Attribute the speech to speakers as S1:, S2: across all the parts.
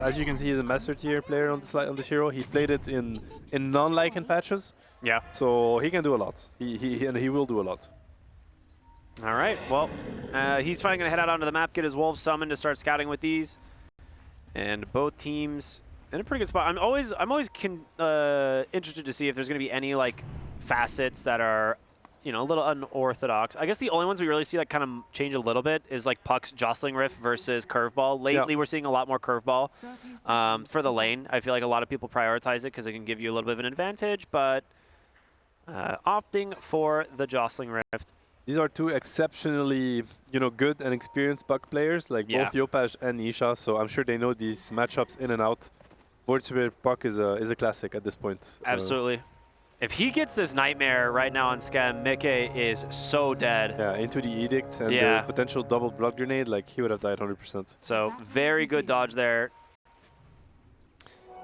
S1: As you can see, he's a master tier player on this hero. He played it in non-Lycan patches.
S2: Yeah.
S1: So he can do a lot. He will do a lot.
S2: All right. Well, he's finally going to head out onto the map, get his wolves summoned to start scouting with these, and both teams in a pretty good spot. I'm always interested to see if there's going to be any like facets that are, you know, a little unorthodox. I guess the only ones we really see like kind of change a little bit is like Puck's Jostling Rift versus Curveball. Lately, we're seeing a lot more Curveball for the lane. I feel like a lot of people prioritize it because it can give you a little bit of an advantage, but opting for the Jostling Rift.
S1: These are two exceptionally, you know, good and experienced Puck players, like both Yopaj and Nisha. So I'm sure they know these matchups in and out. Virtus.pro Puck is a classic at this point.
S2: Absolutely. If he gets this Nightmare right now on Scam, Mikke is so dead.
S1: Yeah, into the Edict and the potential double Blood Grenade, like he would have died 100%.
S2: So very good dodge there.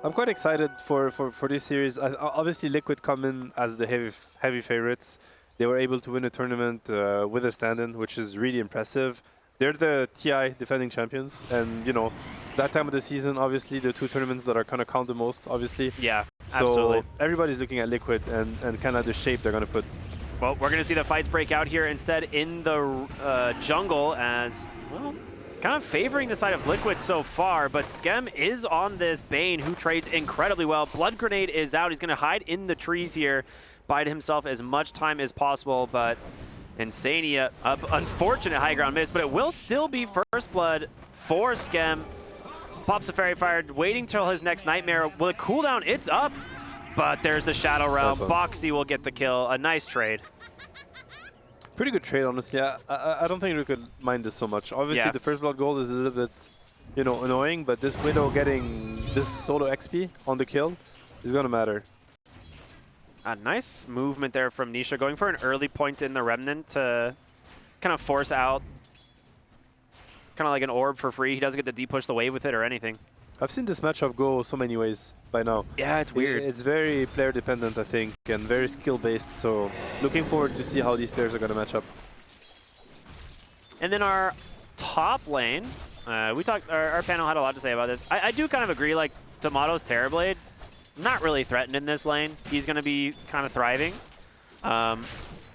S1: I'm quite excited for this series. Obviously, Liquid come in as the heavy favorites. They were able to win a tournament with a stand-in, which is really impressive. They're the TI defending champions, and you know, that time of the season, obviously, the two tournaments that are kind of count the most, obviously.
S2: Yeah,
S1: so
S2: absolutely.
S1: Everybody's looking at Liquid and kind of the shape they're going to put.
S2: Well, we're going to see the fights break out here instead in the jungle as, well, kind of favoring the side of Liquid so far, but Skem is on this Bane, who trades incredibly well. Blood Grenade is out. He's going to hide in the trees here, bide himself as much time as possible, but Insania, unfortunate high ground miss, but it will still be first blood for Skem. Pops the Fairy Fire, waiting till his next Nightmare. Will it cool down? It's up, but there's the Shadow Realm. Boxy will get the kill. A nice trade.
S1: Pretty good trade, honestly. I don't think we could mind this so much. Obviously, the first blood gold is a little bit, you know, annoying, but this Widow getting this solo XP on the kill is going to matter.
S2: A nice movement there from Nisha, going for an early point in the Remnant to kind of force out kind of like an orb for free. He doesn't get to de-push the wave with it or anything.
S1: I've seen this matchup go so many ways by now.
S2: Yeah, it's weird.
S1: It's very player dependent, I think, and very skill based. So looking forward to see how these players are going to match up.
S2: And then our top lane, we talked. Our panel had a lot to say about this. I do kind of agree. Like Tomato's Terrorblade, not really threatened in this lane. He's going to be kind of thriving.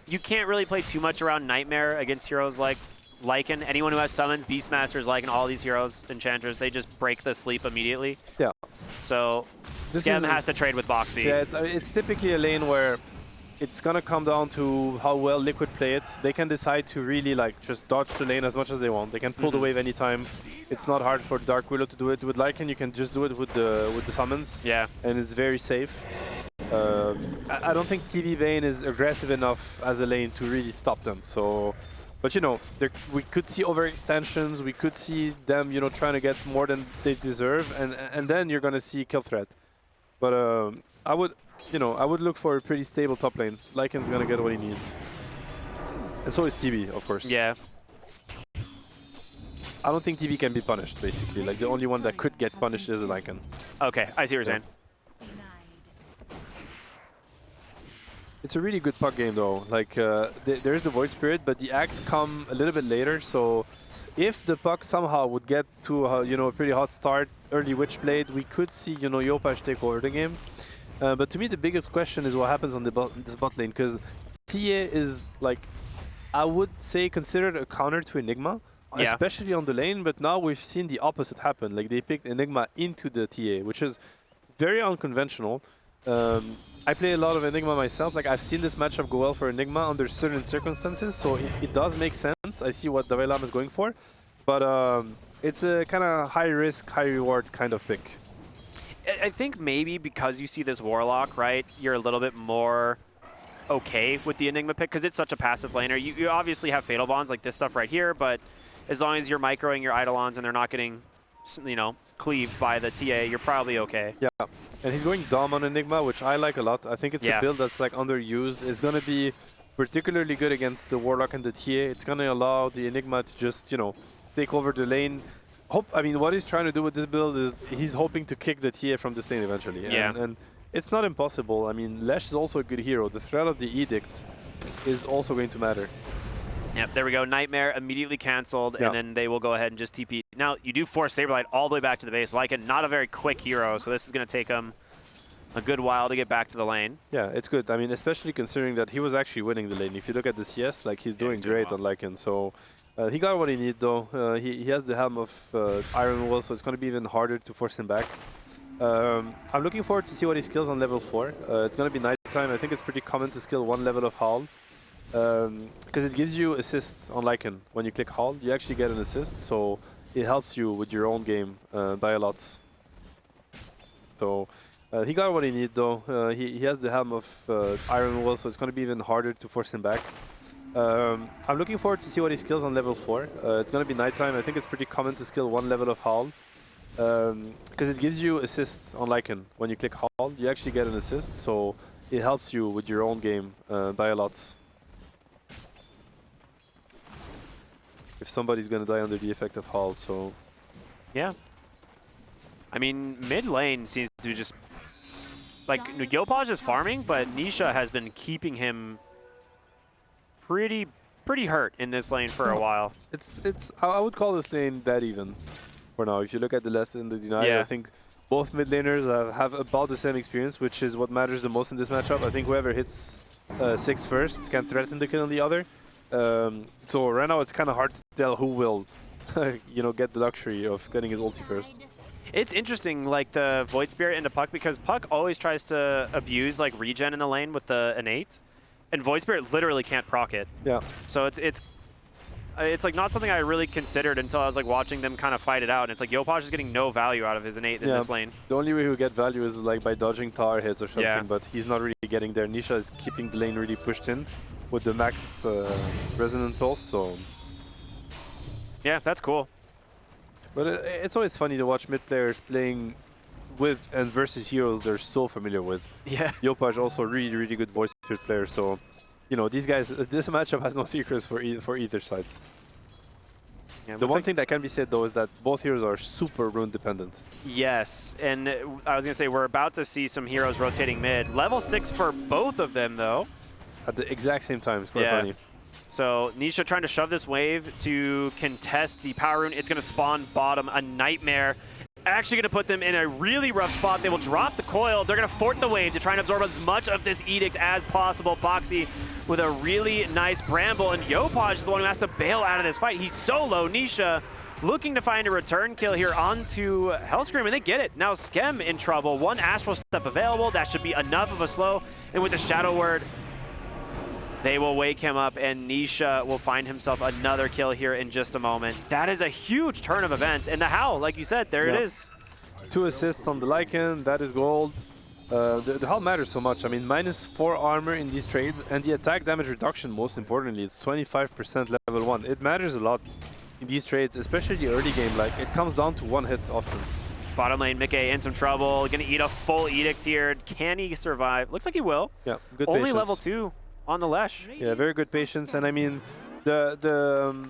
S2: You can't really play too much around Nightmare against heroes like Lycan. Anyone who has summons, Beastmasters, Lycan, all these heroes, Enchanters, they just break the sleep immediately. Yeah. So Skem has to trade with Boxy.
S1: Yeah, it's typically a lane where it's going to come down to how well Liquid play it. They can decide to really like just dodge the lane as much as they want. They can pull the wave anytime. It's not hard for Dark Willow to do it. With Lycan, you can just do it with the summons. Yeah. And it's very safe. I don't think TV Bane is aggressive enough as a lane to really stop them. So, but you know, we could see overextensions. We could see them, you know, trying to get more than they deserve, and then you're gonna see kill threat. But I would look for a pretty stable top lane. Lycan's gonna get what he needs, and so is TV, of course. Yeah. I don't think TV can be punished, basically. Like, the only one that could get punished is Lycan.
S2: Okay, I see what you're saying.
S1: It's a really good puck game, though. Like, there's the Void Spirit, but the Axe come a little bit later. So, if the puck somehow would get to a pretty hot start, early Witchblade, we could see, you know, Yopaj take over the game. But to me, the biggest question is what happens on this bot lane, because TA is, like, I would say considered a counter to Enigma, especially on the lane. But now we've seen the opposite happen. Like, they picked Enigma into the TA, which is very unconventional. I play a lot of Enigma myself. Like, I've seen this matchup go well for Enigma under certain circumstances, so it does make sense. I see what Dalai Lama is going for, but it's a kind of high risk, high reward kind of pick.
S2: I think maybe because you see this Warlock, right, you're a little bit more okay with the Enigma pick because it's such a passive laner. You obviously have Fatal Bonds like this stuff right here, but as long as you're microing your Eidolons and they're not getting, you know, cleaved by the TA, you're probably okay.
S1: Yeah, and he's going Dom on Enigma, which I like a lot. I think it's a build that's like underused. It's going to be particularly good against the Warlock and the TA. It's going to allow the Enigma to just, you know, take over the lane. I mean, what he's trying to do with this build is he's hoping to kick the TA from this lane eventually. And it's not impossible. I mean, Lesh is also a good hero. The threat of the Edict is also going to matter.
S2: Yep, there we go. Nightmare immediately canceled, and then they will go ahead and just TP Now, you do force Saberlight all the way back to the base. Lycan, not a very quick hero, so this is going to take him a good while to get back to the lane.
S1: Yeah, it's good. I mean, especially considering that he was actually winning the lane. If you look at the CS, like he's doing great on Lycan. So he got what he needed though. He has the helm of Iron Will, so it's going to be even harder to force him back. I'm looking forward to see what he skills on level 4. It's going to be nighttime. I think it's pretty common to skill 1 level of Howl. Because it gives you assist on Lycan. When you click Howl, you actually get an assist. So it helps you with your own game by a lot. So he got what he needed though. He has the helm of Iron Will, so it's going to be even harder to force him back. I'm looking forward to see what he skills on level 4. It's going to be nighttime. I think it's pretty common to skill 1 level of Howl. Because it gives you assist on Lycan. When you click Howl, you actually get an assist. So it helps you with your own game by a lot. If somebody's going to die under the effect of Howl, so...
S2: Yeah. I mean, mid lane seems to just... Like, Yopaj is farming, but Nisha has been keeping him pretty hurt in this lane for a while.
S1: I would call this lane dead even for now. If you look at the less in the deny, I think both mid laners have about the same experience, which is what matters the most in this matchup. I think whoever hits 6 first can threaten the kill on the other. So right now it's kind of hard to tell who will, get the luxury of getting his ulti first.
S2: It's interesting, like the Void Spirit into Puck, because Puck always tries to abuse like regen in the lane with the innate, and Void Spirit literally can't proc it.
S1: Yeah.
S2: So it's like not something I really considered until I was like watching them kind of fight it out. And it's like Yopaj is getting no value out of his innate in this lane.
S1: The only way he'll get value is like by dodging tower hits or something, but he's not really getting there. Nisha is keeping the lane really pushed in with the maxed resonant pulse, so...
S2: Yeah, that's cool.
S1: But it's always funny to watch mid players playing with and versus heroes they're so familiar with.
S2: Yeah.
S1: Yopaj also really good voice spirit player, so these guys, this matchup has no secrets for either sides. Yeah, the one thing that can be said though is that both heroes are super rune dependent.
S2: Yes, and I was gonna say we're about to see some heroes rotating mid. Level 6 for both of them though.
S1: At the exact same time, it's quite funny.
S2: So Nisha trying to shove this wave to contest the power rune. It's going to spawn bottom a nightmare. Actually going to put them in a really rough spot. They will drop the coil. They're going to fort the wave to try and absorb as much of this edict as possible. Boxy with a really nice bramble, and Yopaj is the one who has to bail out of this fight. He's solo. Nisha looking to find a return kill here onto Hellscream, and they get it. Now Skem in trouble. 1 Astral Step available. That should be enough of a slow. And with the Shadow Word, they will wake him up, and Nisha will find himself another kill here in just a moment. That is a huge turn of events. And the Howl, like you said, there it is.
S1: 2 assists on the Lycan, that is gold. The Howl matters so much. I mean, -4 armor in these trades, and the attack damage reduction, most importantly, it's 25% level 1. It matters a lot in these trades, especially the early game. Like, it comes down to 1 hit often.
S2: Bottom lane, Mickey in some trouble. Gonna eat a full edict here. Can he survive? Looks like he will.
S1: Yeah, good
S2: Only
S1: patience.
S2: level 2. On the Lesh.
S1: Yeah, very good patience, and I mean, the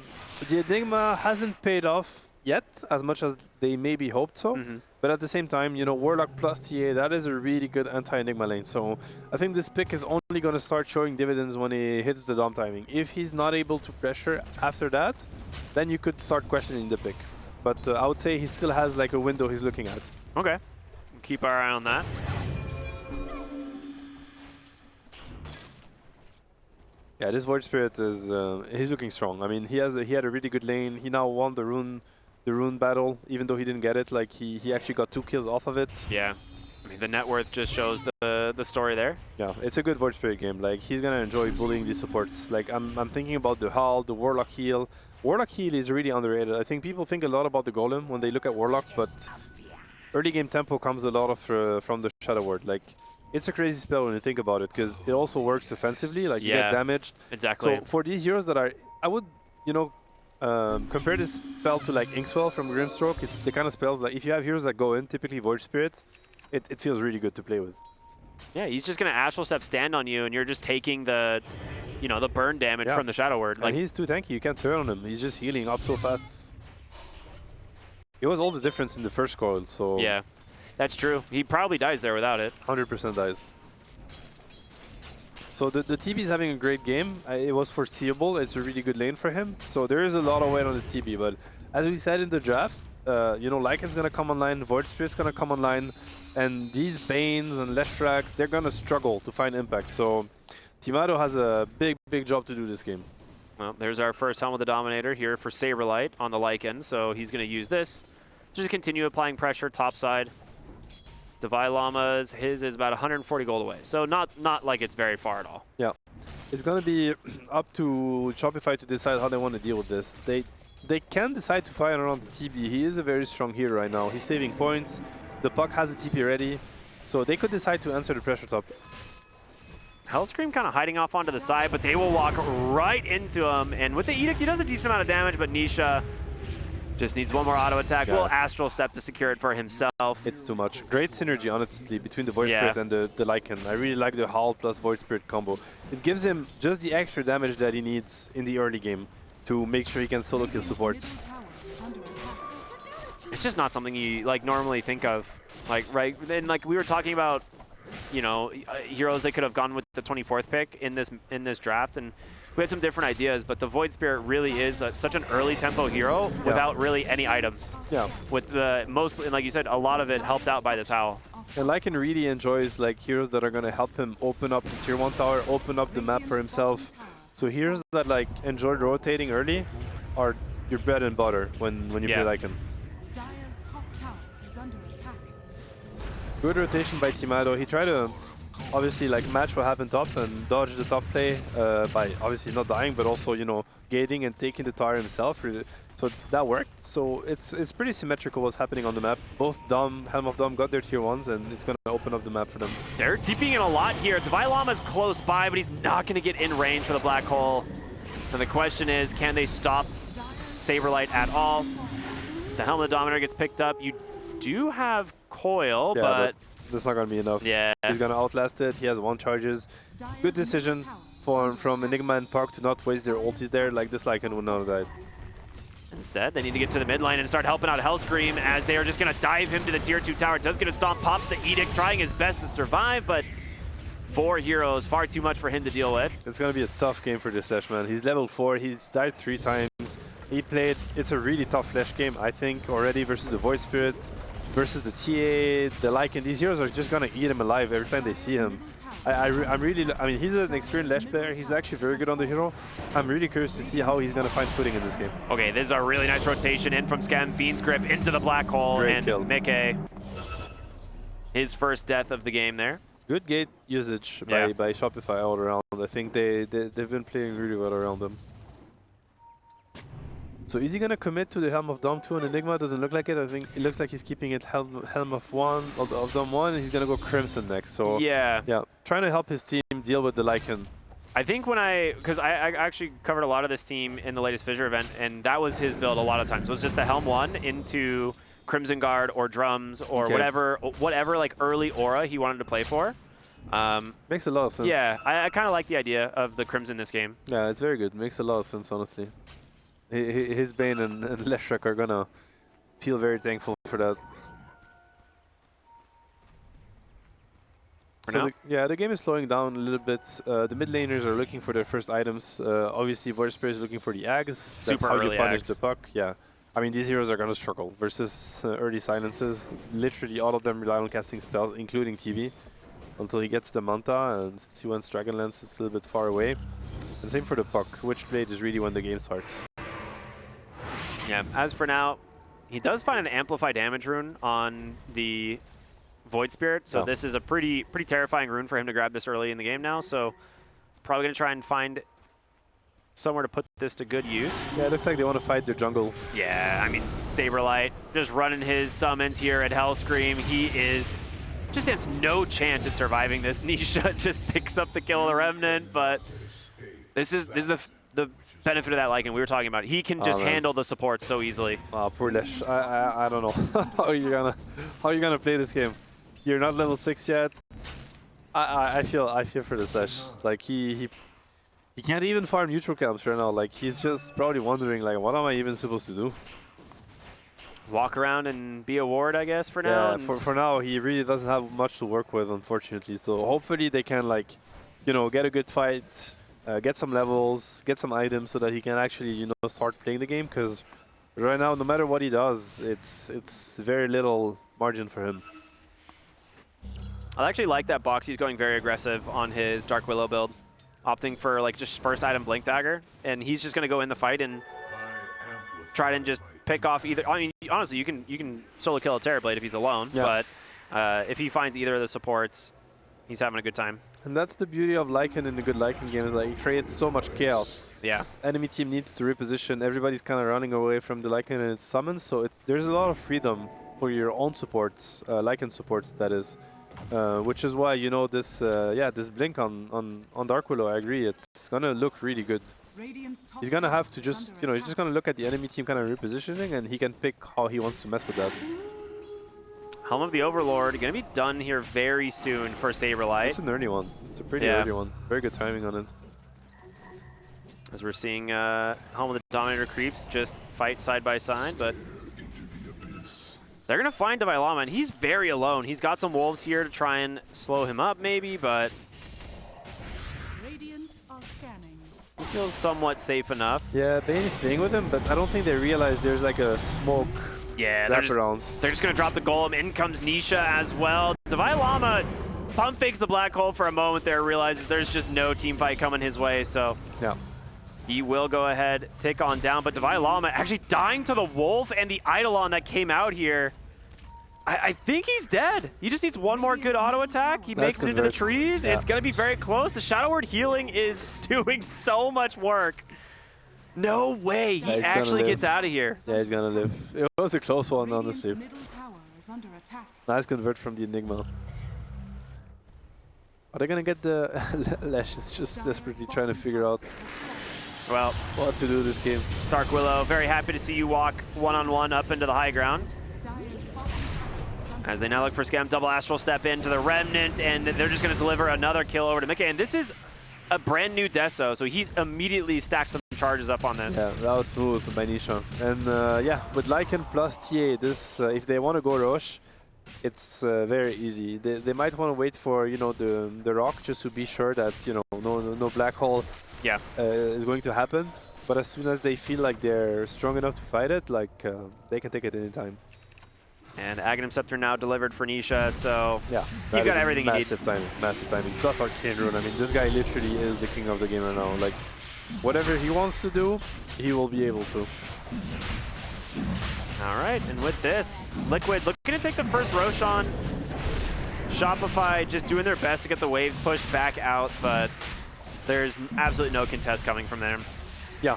S1: Enigma hasn't paid off yet as much as they maybe hoped so. But at the same time, Warlock plus TA, that is a really good anti-Enigma lane. So I think this pick is only going to start showing dividends when he hits the dom timing. If he's not able to pressure after that, then you could start questioning the pick. But I would say he still has like a window he's looking at.
S2: Okay, keep our eye on that.
S1: Yeah, this Void Spirit is he's looking strong. I mean, he had a really good lane. He now won the rune battle, even though he didn't get it. Like he actually got 2 kills off of it.
S2: Yeah, I mean the net worth just shows the story there.
S1: Yeah, it's a good Void Spirit game. Like he's gonna enjoy bullying these supports. Like I'm thinking about the Howl, the Warlock heal. Warlock heal is really underrated. I think people think a lot about the Golem when they look at Warlock, but early game tempo comes a lot of from the Shadow Word. Like, it's a crazy spell when you think about it, because it also works offensively, like you get damaged.
S2: Exactly.
S1: So for these heroes that are, I would, compare this spell to like Inkswell from Grimstroke. It's the kind of spells that if you have heroes that go in, typically Void Spirits, it feels really good to play with.
S2: Yeah, he's just going to Astral Step stand on you, and you're just taking the, the burn damage from the Shadow Word. Like,
S1: and he's too tanky, you can't turn on him. He's just healing up so fast. It was all the difference in the first coil, so...
S2: Yeah. That's true. He probably dies there without it.
S1: 100% dies. So the TB is having a great game. It was foreseeable. It's a really good lane for him. So there is a lot of weight on this TB, but as we said in the draft, you know, Lycan's gonna come online, Void Spirit's gonna come online, and these Banes and Leshraks, they're gonna struggle to find impact. So Timado has a big job to do this game.
S2: Well, there's our first Helm of the Dominator here for Saberlight on the Lycan, so he's going to use this. Just continue applying pressure topside. Divine Llama's, his is about 140 gold away, so not like it's very far at all.
S1: Yeah, it's gonna be up to Shopify to decide how they want to deal with this. They can decide to fight around the TB. He is a very strong hero right now. He's saving points. The puck has a TP ready, so they could decide to answer the pressure top.
S2: Hellscream kind of hiding off onto the side, but they will walk right into him. And with the Edict, he does a decent amount of damage, but Nisha just needs one more auto attack. Will Astral Step to secure it for himself.
S1: It's too much. Great synergy, honestly, between the Void Spirit and the Lycan. I really like the Howl plus Void Spirit combo. It gives him just the extra damage that he needs in the early game to make sure he can solo kill supports.
S2: It's just not something you like normally think of. Like, right, and like we were talking about, you know, heroes they could have gone with the 24th pick in this draft, and we had some different ideas, but the Void Spirit really is such an early tempo hero without really any items.
S1: Yeah.
S2: With the mostly, like you said, a lot of it helped out by this Howl.
S1: And Lycan really enjoys like heroes that are gonna help him open up the tier 1 tower, open up the map for himself. So heroes that like enjoy rotating early are your bread and butter when you play Lycan.
S3: Dire's top tower is under attack.
S1: Good rotation by Timado. He tried to obviously like match what happened top and dodge the top play by obviously not dying, but also, you know, gating and taking the tower himself. So that worked. So it's pretty symmetrical what's happening on the map. Both Helm of Dom got their tier 1s, and it's going to open up the map for them.
S2: They're TPing in a lot here. Divine Llama's close by, but he's not going to get in range for the Black Hole. And the question is, can they stop Saberlight at all? The Helm of the Dominator gets picked up. You do have Coil, but
S1: that's not going to be enough.
S2: Yeah.
S1: He's going to outlast it. He has 1 charges. Good decision from Enigma and Park to not waste their ultis there. Like this Lycan would not have died.
S2: Instead, they need to get to the mid lane and start helping out Hellscream as they are just going to dive him to the tier 2 tower. Does get a stomp, pops the Edict, trying his best to survive, but 4 heroes, far too much for him to deal with.
S1: It's going to be a tough game for this Flash, man. He's level 4. He's died 3 times. He played, it's a really tough Flash game, I think, already versus the Void Spirit, versus the TA, the Lycan. These heroes are just going to eat him alive every time they see him. I mean, he's an experienced Lash player. He's actually very good on the hero. I'm really curious to see how he's going to find footing in this game.
S2: Okay, this is a really nice rotation in from Skem. Fiend's Grip into the Black Hole.
S1: Great
S2: and
S1: kill.
S2: Mickey, his first death of the game there.
S1: Good gate usage by Shopify all around. I think they've been playing really well around them. So is he going to commit to the Helm of Dom 2 and Enigma? Doesn't look like it. I think it looks like he's keeping it Helm of Dom 1, and he's going to go Crimson next. So
S2: yeah,
S1: trying to help his team deal with the Lycan.
S2: I think because I actually covered a lot of this team in the latest Fissure event, and that was his build a lot of times. It was just the Helm 1 into Crimson Guard or Drums or whatever like early aura he wanted to play for.
S1: Makes a lot of sense.
S2: Yeah, I kind of like the idea of the Crimson this game.
S1: Yeah, it's very good. Makes a lot of sense, honestly. His Bane and Leshrac are gonna feel very thankful for that. The game is slowing down a little bit. The mid laners are looking for their first items. Obviously, Void Spirit is looking for the Ags. That's how you punish the puck. Yeah, I mean, these heroes are gonna struggle versus early silences. Literally, all of them rely on casting spells, including TV, until he gets the Manta, and since he wants Dragonlance, it's a little bit far away. And same for the puck. Witchblade is really when the game starts.
S2: Yeah, as for now, he does find an Amplify damage rune on the Void Spirit, so this is a pretty terrifying rune for him to grab this early in the game now, so probably going to try and find somewhere to put this to good use.
S1: Yeah, it looks like they want to fight the jungle.
S2: Yeah, I mean, Saberlight just running his summons here at Hellscream. He just has no chance at surviving this. Nisha just picks up the kill of the Remnant, but this is the benefit of that Lycan we were talking about. He can just handle the support so easily.
S1: Oh, poor Lesh. I don't know how you gonna play this game. You're not level 6 yet. I feel for this Lesh. Like he can't even farm neutral camps right now. Like he's just probably wondering like, what am I even supposed to do?
S2: Walk around and be a ward, I guess, for now.
S1: Yeah, for now he really doesn't have much to work with, unfortunately. So hopefully they can like, you know, get a good fight. Get some levels, get some items so that he can actually, you know, start playing the game, because Right now, no matter what he does, it's very little margin for him.
S2: I actually like that Boxy's going very aggressive on his Dark Willow build, opting for like just first item Blink Dagger, and he's just going to go in the fight and try and just pick off either. I mean, honestly, you can solo kill a Terrorblade if he's alone,
S1: Yeah.
S2: but if he finds either of the supports, he's having a good time.
S1: And that's the beauty of Lycan in a good Lycan game, is like it creates so much chaos.
S2: Yeah.
S1: Enemy team needs to reposition. Everybody's kind of running away from the Lycan and its summons, so there's a lot of freedom for your own supports, Lycan supports, that is. Which is why, you know, this this blink on Dark Willow, I agree, it's gonna look really good. He's gonna have to just, you know, he's just gonna look at the enemy team kind of repositioning, and he can pick how he wants to mess with that.
S2: Helm of the Overlord gonna be done here very soon for Saberlight.
S1: It's an early one. It's a pretty early one. Very good timing on it.
S2: As we're seeing Helm of the Dominator creeps just fight side by side, but they're going to find Divine Llama, and he's very alone. He's got some wolves here to try and slow him up maybe, but
S3: Radiant are scanning.
S2: he feels somewhat safe enough.
S1: Yeah, Bane is playing with him, but I don't think they realize there's like a smoke
S2: Yeah,
S1: wraparound.
S2: they're just going to drop the Golem. In comes Nisha as well. Divine Llama pump fakes the black hole for a moment there, realizes there's just no team fight coming his way, so
S1: Yeah.
S2: he will go ahead, take on down, but Divine Llama actually dying to the Wolf and the Eidolon that came out here. I think he's dead. He just needs one more good auto attack. He makes it into the trees.
S1: Yeah.
S2: It's going to be very close. The Shadow Word healing is doing so much work. No way he
S1: he's
S2: actually
S1: gonna
S2: gets out of here.
S1: Yeah, he's gonna live. It was a close one, honestly.
S3: Middle tower is under attack.
S1: Nice convert from the Enigma. Are they gonna get the... Lash is just desperately trying to figure out
S2: Well,
S1: what to do this game.
S2: Dark Willow, very happy to see you walk one-on-one up into the high ground.
S3: Dire's bottom tower is under
S2: As they now look for Scam, double Astral Step into the Remnant, and they're just going to deliver another kill over to Mickey. And this is a brand new Deso, so he's immediately stacked some charges up on this.
S1: Yeah, that was smooth by Nisha. And yeah, with Lycan plus TA, this if they want to go Roche, it's very easy. They might want to wait for, you know, the rock, just to be sure that, you know, no black hole is going to happen. But as soon as they feel like they're strong enough to fight it, like they can take it anytime.
S2: And Aghanim Scepter now delivered for Nisha, so
S1: Yeah,
S2: you've got everything you need.
S1: Massive timing. Plus Arcane Rune. I mean, this guy literally is the king of the game right now. Like, whatever he wants to do, he will be able to.
S2: All right, and with this, Liquid looking to take the first Roshan. Shopify just doing their best to get the wave pushed back out, but there's absolutely no contest coming from them.
S1: Yeah.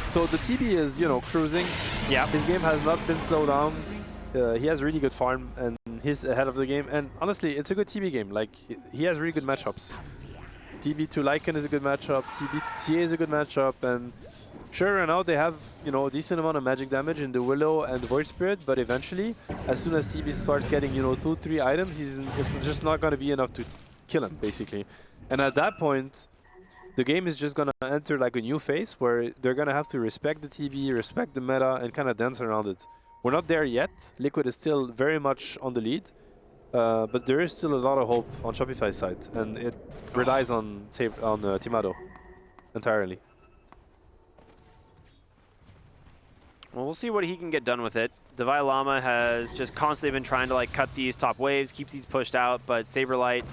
S1: So the TB is, you know, cruising.
S2: Yeah.
S1: His game has not been slowed down. He has really good farm, and he's ahead of the game. And honestly, it's a good TB game. Like, he has really good matchups. TB to Lycan is a good matchup. TB to TA is a good matchup. And sure, right now they have, you know, a decent amount of magic damage in the Willow and the Void Spirit. But eventually, as soon as TB starts getting, you know, 2-3 items, it's just not going to be enough to kill him, basically. And at that point, the game is just going to enter like a new phase where they're going to have to respect the TB, respect the meta, and kind of dance around it. We're not there yet. Liquid is still very much on the lead, but there is still a lot of hope on Shopify's side, and it relies on Timado entirely.
S2: Well, we'll see what he can get done with it. Divine Llama has just constantly been trying to like cut these top waves, keeps these pushed out, but Saberlight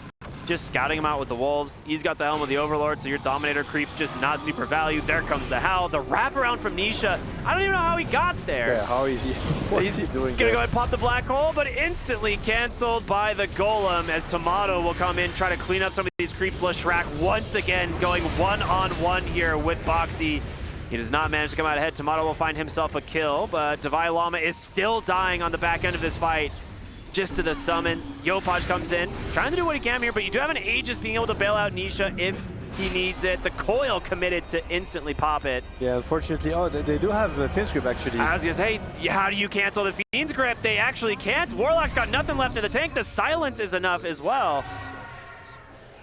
S2: just scouting him out with the Wolves. He's got the Helm of the Overlord, so your Dominator creep's just not super valued. There comes the Howl. The wraparound from Nisha. I don't even know how he got there.
S1: Yeah, how is he? What's he doing?
S2: Gonna go ahead and pop the black hole, but instantly canceled by the Golem as Tomato will come in, try to clean up some of these creeps. Leshrac once again going one-on-one here with Boxy. He does not manage to come out ahead. Tomato will find himself a kill, but Divine Llama is still dying on the back end of this fight. Just to the summons. Yopaj comes in, trying to do what he can here, but you do have an Aegis being able to bail out Nisha if he needs it. The Coil committed to instantly pop it.
S1: Yeah, unfortunately. Oh, they do have Fiend's Grip, actually.
S2: I was going to say, how do you cancel the Fiend's Grip? They actually can't. Warlock's got nothing left in the tank. The silence is enough as well.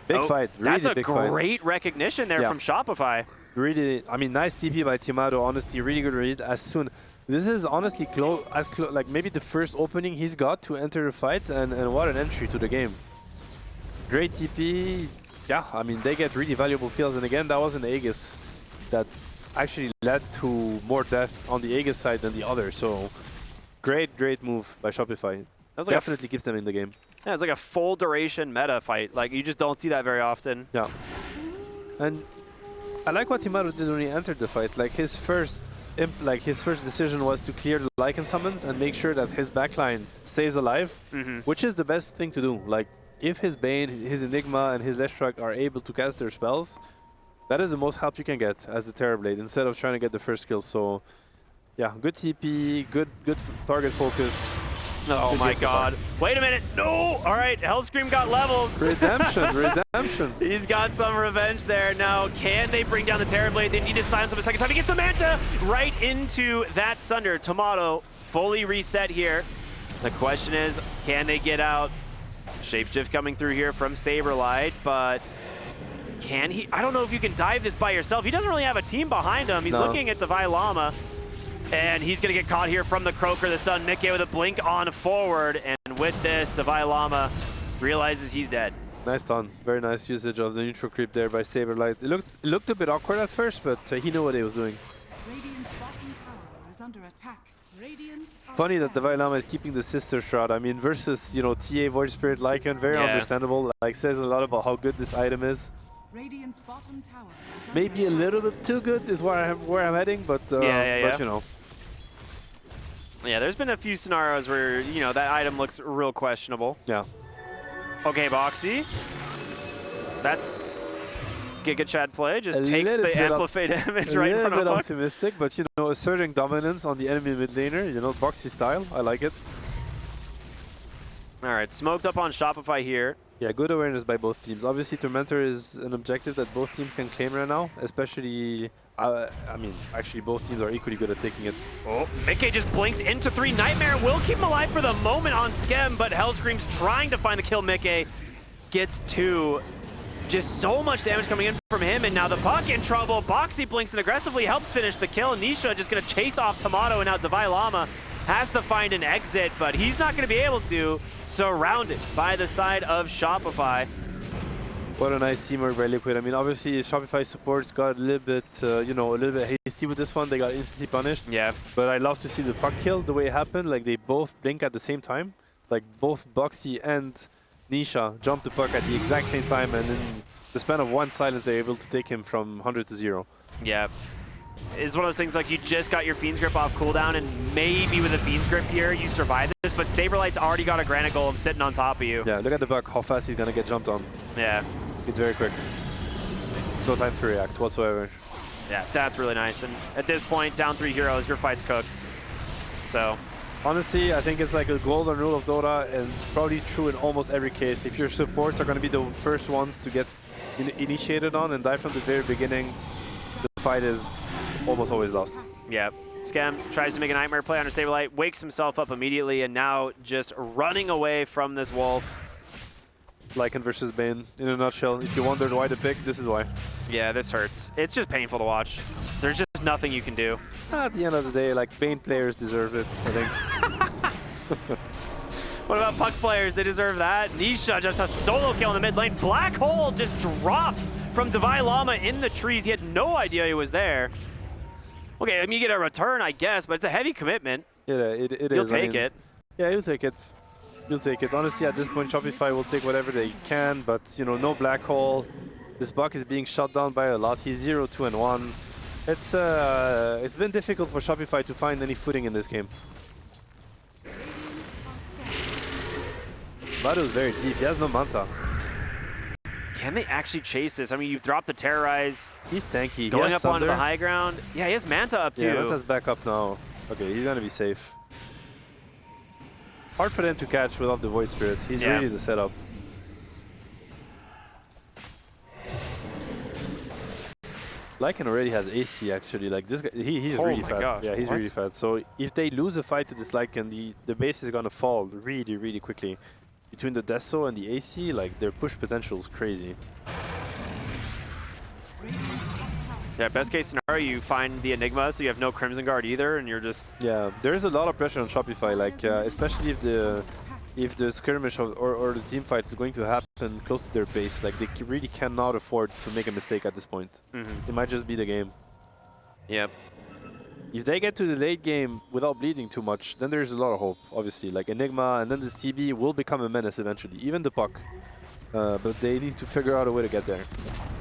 S1: Big fight. Really
S2: that's a
S1: big fight.
S2: great recognition there from Shopify.
S1: Really, I mean, nice TP by Timado. Honestly, really good read. As soon, this is honestly close, like maybe the first opening he's got to enter the fight, and what an entry to the game. Great TP. Yeah, I mean, they get really valuable kills, and again, that was an Aegis that actually led to more death on the Aegis side than the other. So great move by Shopify.
S2: That was like
S1: Definitely keeps them in the game.
S2: Yeah, it's like a full duration meta fight. Like, you just don't see that very often.
S1: Yeah. And I like what Timaru did when he entered the fight. Like his first decision was to clear the Lycan summons and make sure that his backline stays alive, which is the best thing to do. Like if his Bane, his Enigma, and his Leshrac are able to cast their spells, that is the most help you can get as a Terrorblade instead of trying to get the first kill. So yeah, good TP, good target focus.
S2: Oh my god. Wait a minute. No! Alright, Hellscream got levels.
S1: Redemption, redemption.
S2: He's got some revenge there. Now, can they bring down the Terrorblade? They need to silence him a second time. He gets the Manta right into that Sunder. Tomato fully reset here. The question is, can they get out? Shapeshift coming through here from Saberlight, but can he? I don't know if you can dive this by yourself. He doesn't really have a team behind him. He's looking at Divine Llama. And he's going to get caught here from the Croaker, the stun. Mickey with a blink on forward. And with this, Divine Llama realizes he's dead.
S1: Nice stun. Very nice usage of the neutral creep there by Saberlight. It looked a bit awkward at first, but he knew what he was doing.
S3: Radiant's bottom tower is under attack. Radiant
S1: Funny that Divine Llama is keeping the Sister Shroud. I mean, versus, you know, TA, Void Spirit, Lycan, very understandable. Like, says a lot about how good this item is.
S3: Radiant's bottom tower is
S1: Maybe a little bit too good is where I'm heading, but, but you know.
S2: Yeah, there's been a few scenarios where, you know, that item looks real questionable.
S1: Yeah.
S2: Okay, Boxy. That's Giga Chad play. Just takes the amplified damage right in front of
S1: A little bit
S2: Buck.
S1: optimistic, but, you know, asserting dominance on the enemy mid laner, you know, Boxy style. I like it.
S2: All right, smoked up on Shopify here.
S1: Yeah, good awareness by both teams. Obviously, Tormentor is an objective that both teams can claim right now, especially, I mean, actually both teams are equally good at taking it.
S2: Oh, Mickey just blinks into 3. Nightmare will keep him alive for the moment on Skem, but Hellscream's trying to find the kill. Mickey gets 2. Just so much damage coming in from him, and now the Puck in trouble. Boxy blinks and aggressively helps finish the kill. Nisha just going to chase off Tomato, and now Divine Llama has to find an exit, but he's not going to be able to. Surrounded by the side of Shopify.
S1: What a nice teamwork by Liquid. I mean, obviously, Shopify supports got a little bit, you know, a little bit hasty with this one. They got instantly punished.
S2: Yeah.
S1: But I love to see the Puck kill the way it happened. Like, they both blink at the same time. Like, both Boxy and Nisha jump the Puck at the exact same time, and in the span of 1 silence, they're able to take him from 100 to 0.
S2: Yeah. It's one of those things like you just got your Fiend's Grip off cooldown, and maybe with a Fiend's Grip here, you survive this, but Saberlight's already got a Granite Golem sitting on top of you.
S1: Yeah, look at the Buck, how fast he's going to get jumped on.
S2: Yeah.
S1: It's very quick. No time to react whatsoever.
S2: Yeah, that's really nice. And at this point, down 3 heroes, your fight's cooked. So.
S1: Honestly, I think it's like a golden rule of Dota, and probably true in almost every case. If your supports are going to be the first ones to get initiated on and die from the very beginning, the fight is almost always lost.
S2: Yeah. Skem tries to make a Nightmare play on her Saberlight, wakes himself up immediately, and now just running away from this Wolf.
S1: Lycan versus Bane, in a nutshell. If you wondered why the pick, this is why.
S2: Yeah, this hurts. It's just painful to watch. There's just nothing you can do.
S1: At the end of the day, like, Bane players deserve it, I think.
S2: What about Puck players? They deserve that. Nisha just a solo kill in the mid lane. Black Hole just dropped from Divine Llama in the trees. He had no idea he was there. Okay, I mean, you get a return, I guess, but it's a heavy commitment.
S1: Yeah, it is.
S2: You'll take it.
S1: Yeah, you'll take it. You'll take it. Honestly, at this point, Shopify will take whatever they can, but, you know, no Black Hole. This Buck is being shut down by a lot. He's 0, 2, and 1. It's been difficult for Shopify to find any footing in this game. Badu's very deep. He has no Manta.
S2: Can they actually chase this? I mean, you've dropped the Terrorize.
S1: He's tanky.
S2: Going up onto the high ground. Yeah, he has Manta up too.
S1: Yeah, Manta's back up now. Okay, he's going to be safe. Hard for them to catch without the Void Spirit. He's really the setup. Lycan already has AC actually. Like this guy, he's really fat.
S2: Gosh,
S1: yeah, he's really fat. So if they lose a fight to this Lycan, the base is gonna fall really, really quickly. Between the Deso and the AC, like their push potential is crazy.
S2: Yeah, best case scenario, you find the Enigma, so you have no Crimson Guard either, and you're just...
S1: Yeah, there's a lot of pressure on Shopify, like especially if the skirmish or the team fight is going to happen close to their base. Like they really cannot afford to make a mistake at this point. It might just be the game.
S2: Yep.
S1: If they get to the late game without bleeding too much, then there's a lot of hope, obviously. Like Enigma and then this TB will become a menace eventually, even the puck. But they need to figure out a way to get there.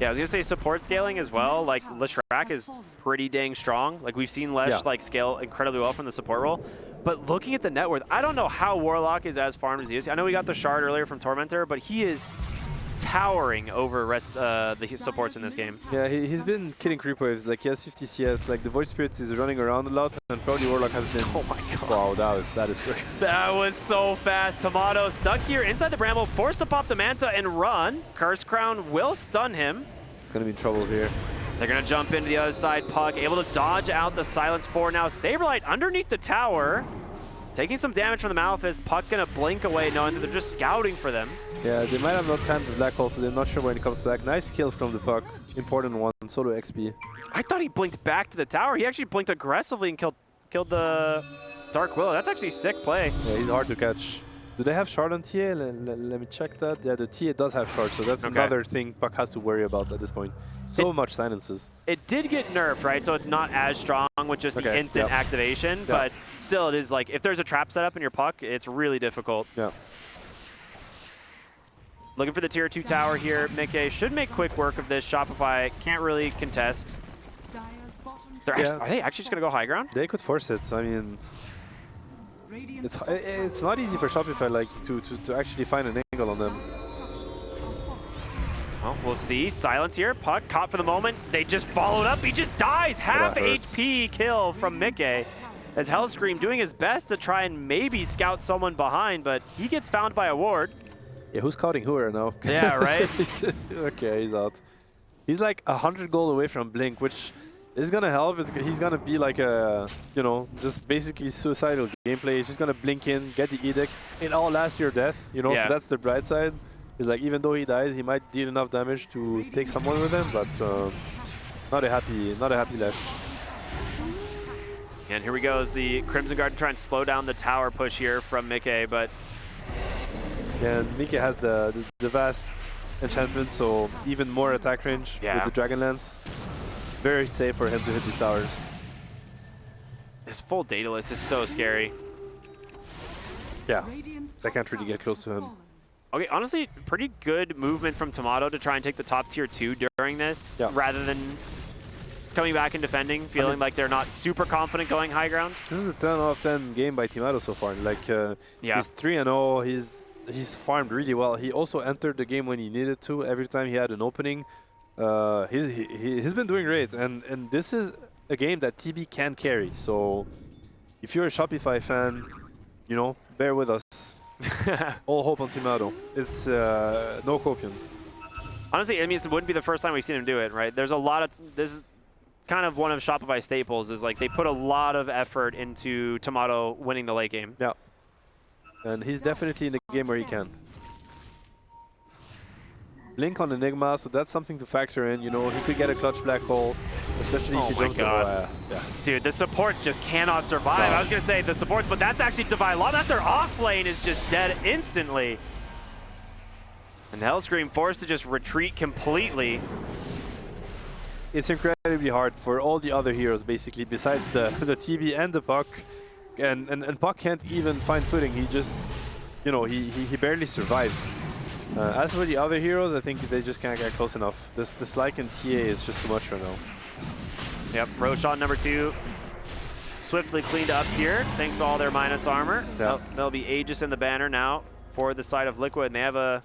S2: Yeah, I was going to say support scaling as well. Like, Leshrac is pretty dang strong. Like, we've seen Lesh like scale incredibly well from the support role. But looking at the net worth, I don't know how Warlock is as farmed as he is. I know we got the shard earlier from Tormentor, but he is towering over the supports in this game.
S1: Yeah, he's been killing creep waves. Like, he has 50 CS. Like, the Void Spirit is running around a lot, and probably Warlock has been...
S2: Oh my god.
S1: Wow, that is great.
S2: That was so fast. Tomato stuck here inside the Bramble, forced to pop the Manta and run. Curse Crown will stun him.
S1: It's going to be in trouble here.
S2: They're going to jump into the other side. Puck able to dodge out the Silence 4 now. Saberlight underneath the tower. Taking some damage from the Malefice. Puck going to blink away knowing that they're just scouting for them.
S1: Yeah, they might have not timed the Black Hole, so they're not sure when he comes back. Nice kill from the Puck. Important one. Solo XP.
S2: I thought he blinked back to the tower. He actually blinked aggressively and killed the Dark Willow. That's actually sick play.
S1: Yeah, he's hard to catch. Do they have shard on TA? Let me check that. Yeah, the TA does have shard, so that's another thing Puck has to worry about at this point. So much silences.
S2: It did get nerfed, right? So it's not as strong with just the instant activation, but still it is like, if there's a trap set up in your Puck, it's really difficult.
S1: Yeah.
S2: Looking for the tier 2 tower here. Mickey should make quick work of this. Shopify can't really contest. Are they actually just going to go high ground?
S1: They could force it. I mean, it's not easy for Shopify like to actually find an angle on them.
S2: Well, we'll see. Silence here. Puck caught for the moment. They just followed up. He just dies. Half HP kill from Mickey. As Hellscream doing his best to try and maybe scout someone behind, but he gets found by a ward.
S1: Yeah, who's scouting who right now?
S2: Yeah, right?
S1: Okay, he's out. He's like 100 gold away from Blink, which is going to help. He's going to be like a, you know, just basically suicidal gameplay. He's just going to blink in, get the Edict. It all lasts your death, you know, so that's the bright side. He's like, even though he dies, he might deal enough damage to take someone with him, but not a happy Lash.
S2: And here we go as the Crimson Guard trying to slow down the tower push here from Mickey, but...
S1: Yeah, and Mickey has the vast enchantment, so even more attack range with the Dragon Lance. Very safe for him to hit these towers.
S2: His full Daedalus is so scary.
S1: Yeah, I can't really get close to him.
S2: Okay, honestly, pretty good movement from Tomato to try and take the top tier 2 during this, rather than coming back and defending, feeling like they're not super confident going high ground.
S1: This is a 10 out of 10 game by Tomato so far. Like, he's 3-0. He's farmed really well. He also entered the game when he needed to. Every time he had an opening, he's been doing great. And this is a game that TB can carry. So if you're a Shopify fan, you know, bear with us. All hope on Tomato. It's no copium.
S2: Honestly, I mean, it wouldn't be the first time we've seen him do it, right? There's a lot of this is kind of one of Shopify staples. Is like they put a lot of effort into Tomato winning the late game.
S1: Yeah, and he's definitely in the game where he can. Blink on Enigma, so that's something to factor in. You know, he could get a clutch black hole, especially if he jumps to
S2: Dude, the supports just cannot survive. I was going to say the supports, but that's actually Divine Law. That's their off lane is just dead instantly. And Hellscream forced to just retreat completely.
S1: It's incredibly hard for all the other heroes, basically, besides the TB and the Puck. And Puck can't even find footing. He just, you know, he barely survives. As for the other heroes, I think they just can't get close enough. This Lycan TA is just too much right now.
S2: Yep, Roshan number 2 swiftly cleaned up here thanks to all their minus armor.
S1: Yeah.
S2: There'll be Aegis in the banner now for the side of Liquid, and they have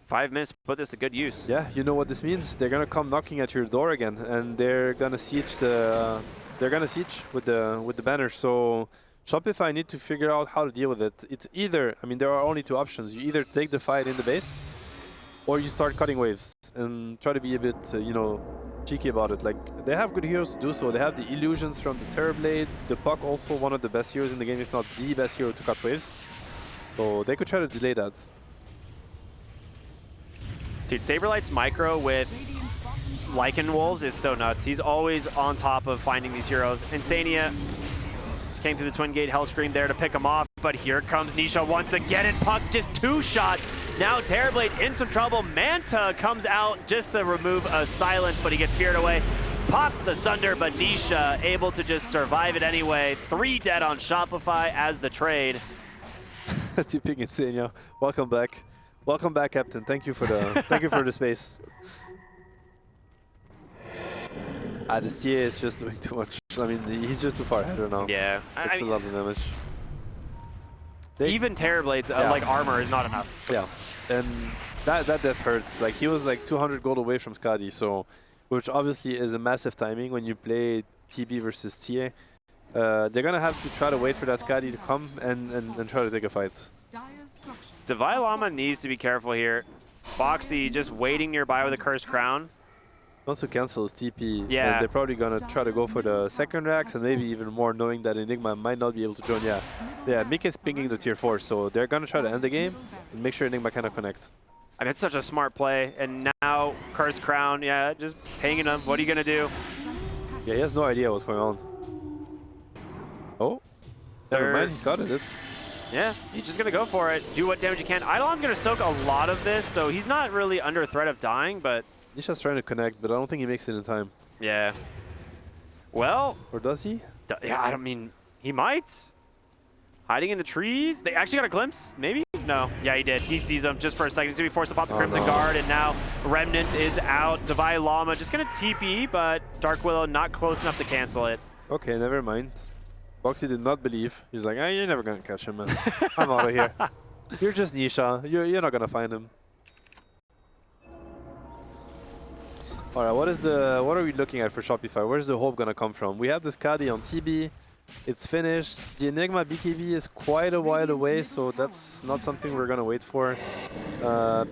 S2: 5 minutes to put this to good use.
S1: Yeah, you know what this means? They're gonna come knocking at your door again, and they're gonna siege with the banner. So Shopify need to figure out how to deal with it. It's either, I mean, there are only 2 options. You either take the fight in the base, or you start cutting waves and try to be a bit, you know, cheeky about it. Like, they have good heroes to do so. They have the Illusions from the Terrorblade. The Puck also one of the best heroes in the game, if not the best hero to cut waves. So they could try to delay that.
S2: Dude, Saberlight's micro with Lycan Wolves is so nuts. He's always on top of finding these heroes. Insania came through the Twin Gate, Hellscream there to pick him off, but here comes Nisha once again, and Puck just 2-shot. Now Terrorblade in some trouble. Manta comes out just to remove a silence, but he gets feared away. Pops the Sunder, but Nisha able to just survive it anyway. 3 dead on Shopify as the trade.
S1: Tipping insane, yeah. Welcome back. Welcome back, Captain. Thank you for the thank you for the space. This TA is just doing too much. I mean, he's just too far ahead right now.
S2: Yeah.
S1: It's a lot of damage.
S2: Even Terrorblades, like armor, is not enough.
S1: Yeah, and that death hurts. Like, he was like 200 gold away from Skadi, so, which obviously is a massive timing when you play TB versus TA. They're gonna have to try to wait for that Skadi to come and try to take a fight.
S2: Divine Llama needs to be careful here. Boxy just waiting nearby with a Cursed Crown.
S1: Also cancels TP.
S2: Yeah.
S1: And they're probably gonna try to go for the second racks and maybe even more, knowing that Enigma might not be able to join. Yeah, Mick is pinging the tier 4, so they're gonna try to end the game and make sure Enigma cannot connect.
S2: I mean, it's such a smart play. And now Cursed Crown, yeah, just pinging him. What are you gonna do?
S1: Yeah, he has no idea what's going on. Oh, never mind, he's got it.
S2: Yeah, he's just gonna go for it. Do what damage you can. Eidolon's gonna soak a lot of this, so he's not really under threat of dying, but
S1: Nisha's trying to connect, but I don't think he makes it in time.
S2: yeah. Well,
S1: Or does he?
S2: yeah, I don't mean, he might. Hiding in the trees. They actually got a glimpse, maybe? No. Yeah, he did. He sees him just for a second. He's gonna be forced to pop the Crimson Guard, and now Remnant is out. Divine Llama just gonna TP, but Dark Willow not close enough to cancel it.
S1: Okay, never mind. Boxy did not believe. He's like, you're never gonna catch him, man. I'm out of here. You're just Nisha. You're not gonna find him. All right, what are we looking at for Shopify? Where's the hope gonna come from? We have the Skadi on TB. It's finished. The Enigma BKB is quite a while away, so that's not something we're gonna wait for.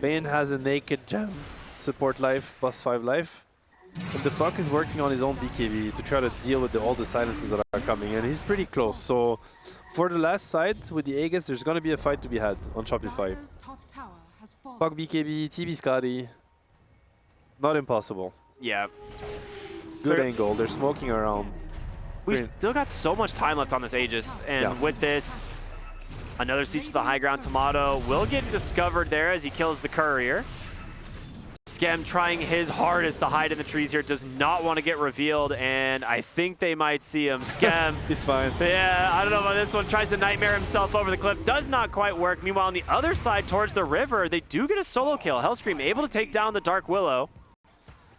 S1: Bane has a naked gem, support life, +5 life. And the Puck is working on his own BKB to try to deal with all the silences that are coming, and he's pretty close. So for the last side with the Aegis, there's gonna be a fight to be had on Shopify. Puck BKB, TB Skadi. Not impossible.
S2: Yeah.
S1: Good angle. They're smoking around.
S2: We've still got so much time left on this Aegis, and with this, another siege to the high ground. Tomato will get discovered there as he kills the courier. Skem trying his hardest to hide in the trees here, does not want to get revealed, and I think they might see him. Skem.
S1: He's fine.
S2: Yeah, I don't know about this one. Tries to nightmare himself over the cliff. Does not quite work. Meanwhile, on the other side towards the river, they do get a solo kill. Hellscream able to take down the Dark Willow.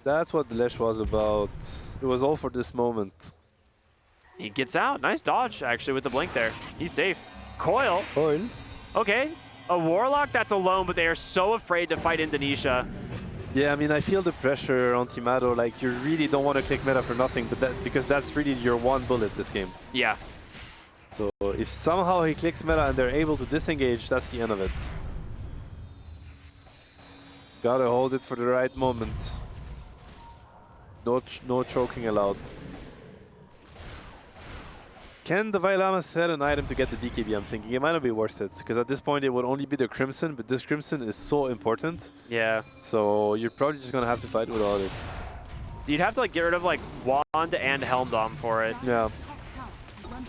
S1: That's what the Lesh was about. It was all for this moment.
S2: He gets out. Nice dodge, actually, with the blink there. He's safe. Coil.
S1: Coil.
S2: Okay. A Warlock that's alone, but they are so afraid to fight Indonesia.
S1: Yeah, I mean, I feel the pressure on Timado. Like, you really don't want to click meta for nothing, but because that's really your one bullet this game.
S2: Yeah.
S1: So if somehow he clicks meta and they're able to disengage, that's the end of it. Gotta hold it for the right moment. No choking allowed. Can the Vailama sell an item to get the BKB? I'm thinking it might not be worth it, because at this point it would only be the Crimson, but this Crimson is so important.
S2: Yeah.
S1: So you're probably just gonna have to fight without it.
S2: You'd have to like get rid of like Wand and Helmdom for it.
S1: Yeah.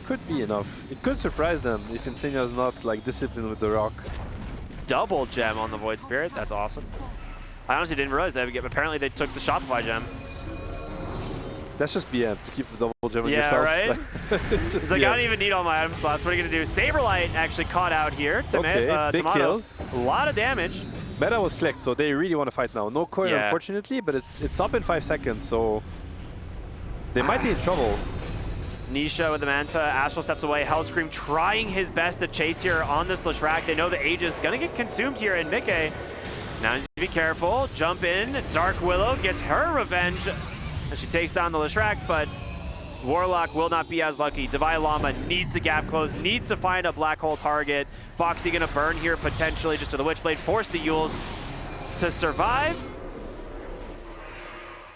S1: Could be enough. It could surprise them if Insignia's not like disciplined with the rock.
S2: Double gem on the Void Spirit. That's awesome. I honestly didn't realize that. Apparently they took the Shopify gem.
S1: That's just BM to keep the double gem on
S2: yeah,
S1: yourself.
S2: Right?
S1: It's just
S2: He's like,
S1: BM.
S2: I don't even need all my item slots. What are you going to do? Saberlight actually caught out here.
S1: Okay, big
S2: Tomato.
S1: kill.
S2: A lot of damage.
S1: Meta was clicked, so they really want to fight now. No coil,
S2: Yeah.
S1: unfortunately, but it's up in 5 seconds, so they might be in trouble.
S2: Nisha with the Manta. Astral steps away. Hellscream trying his best to chase here on this Leshrac. They know the Aegis going to get consumed here in Mickey. Now he's be careful. Jump in. Dark Willow gets her revenge as she takes down the Leshrac, but Warlock will not be as lucky. Divine Llama needs to gap close, needs to find a black hole target. Boxy gonna burn here potentially just to the Witchblade, forced to Yules to survive.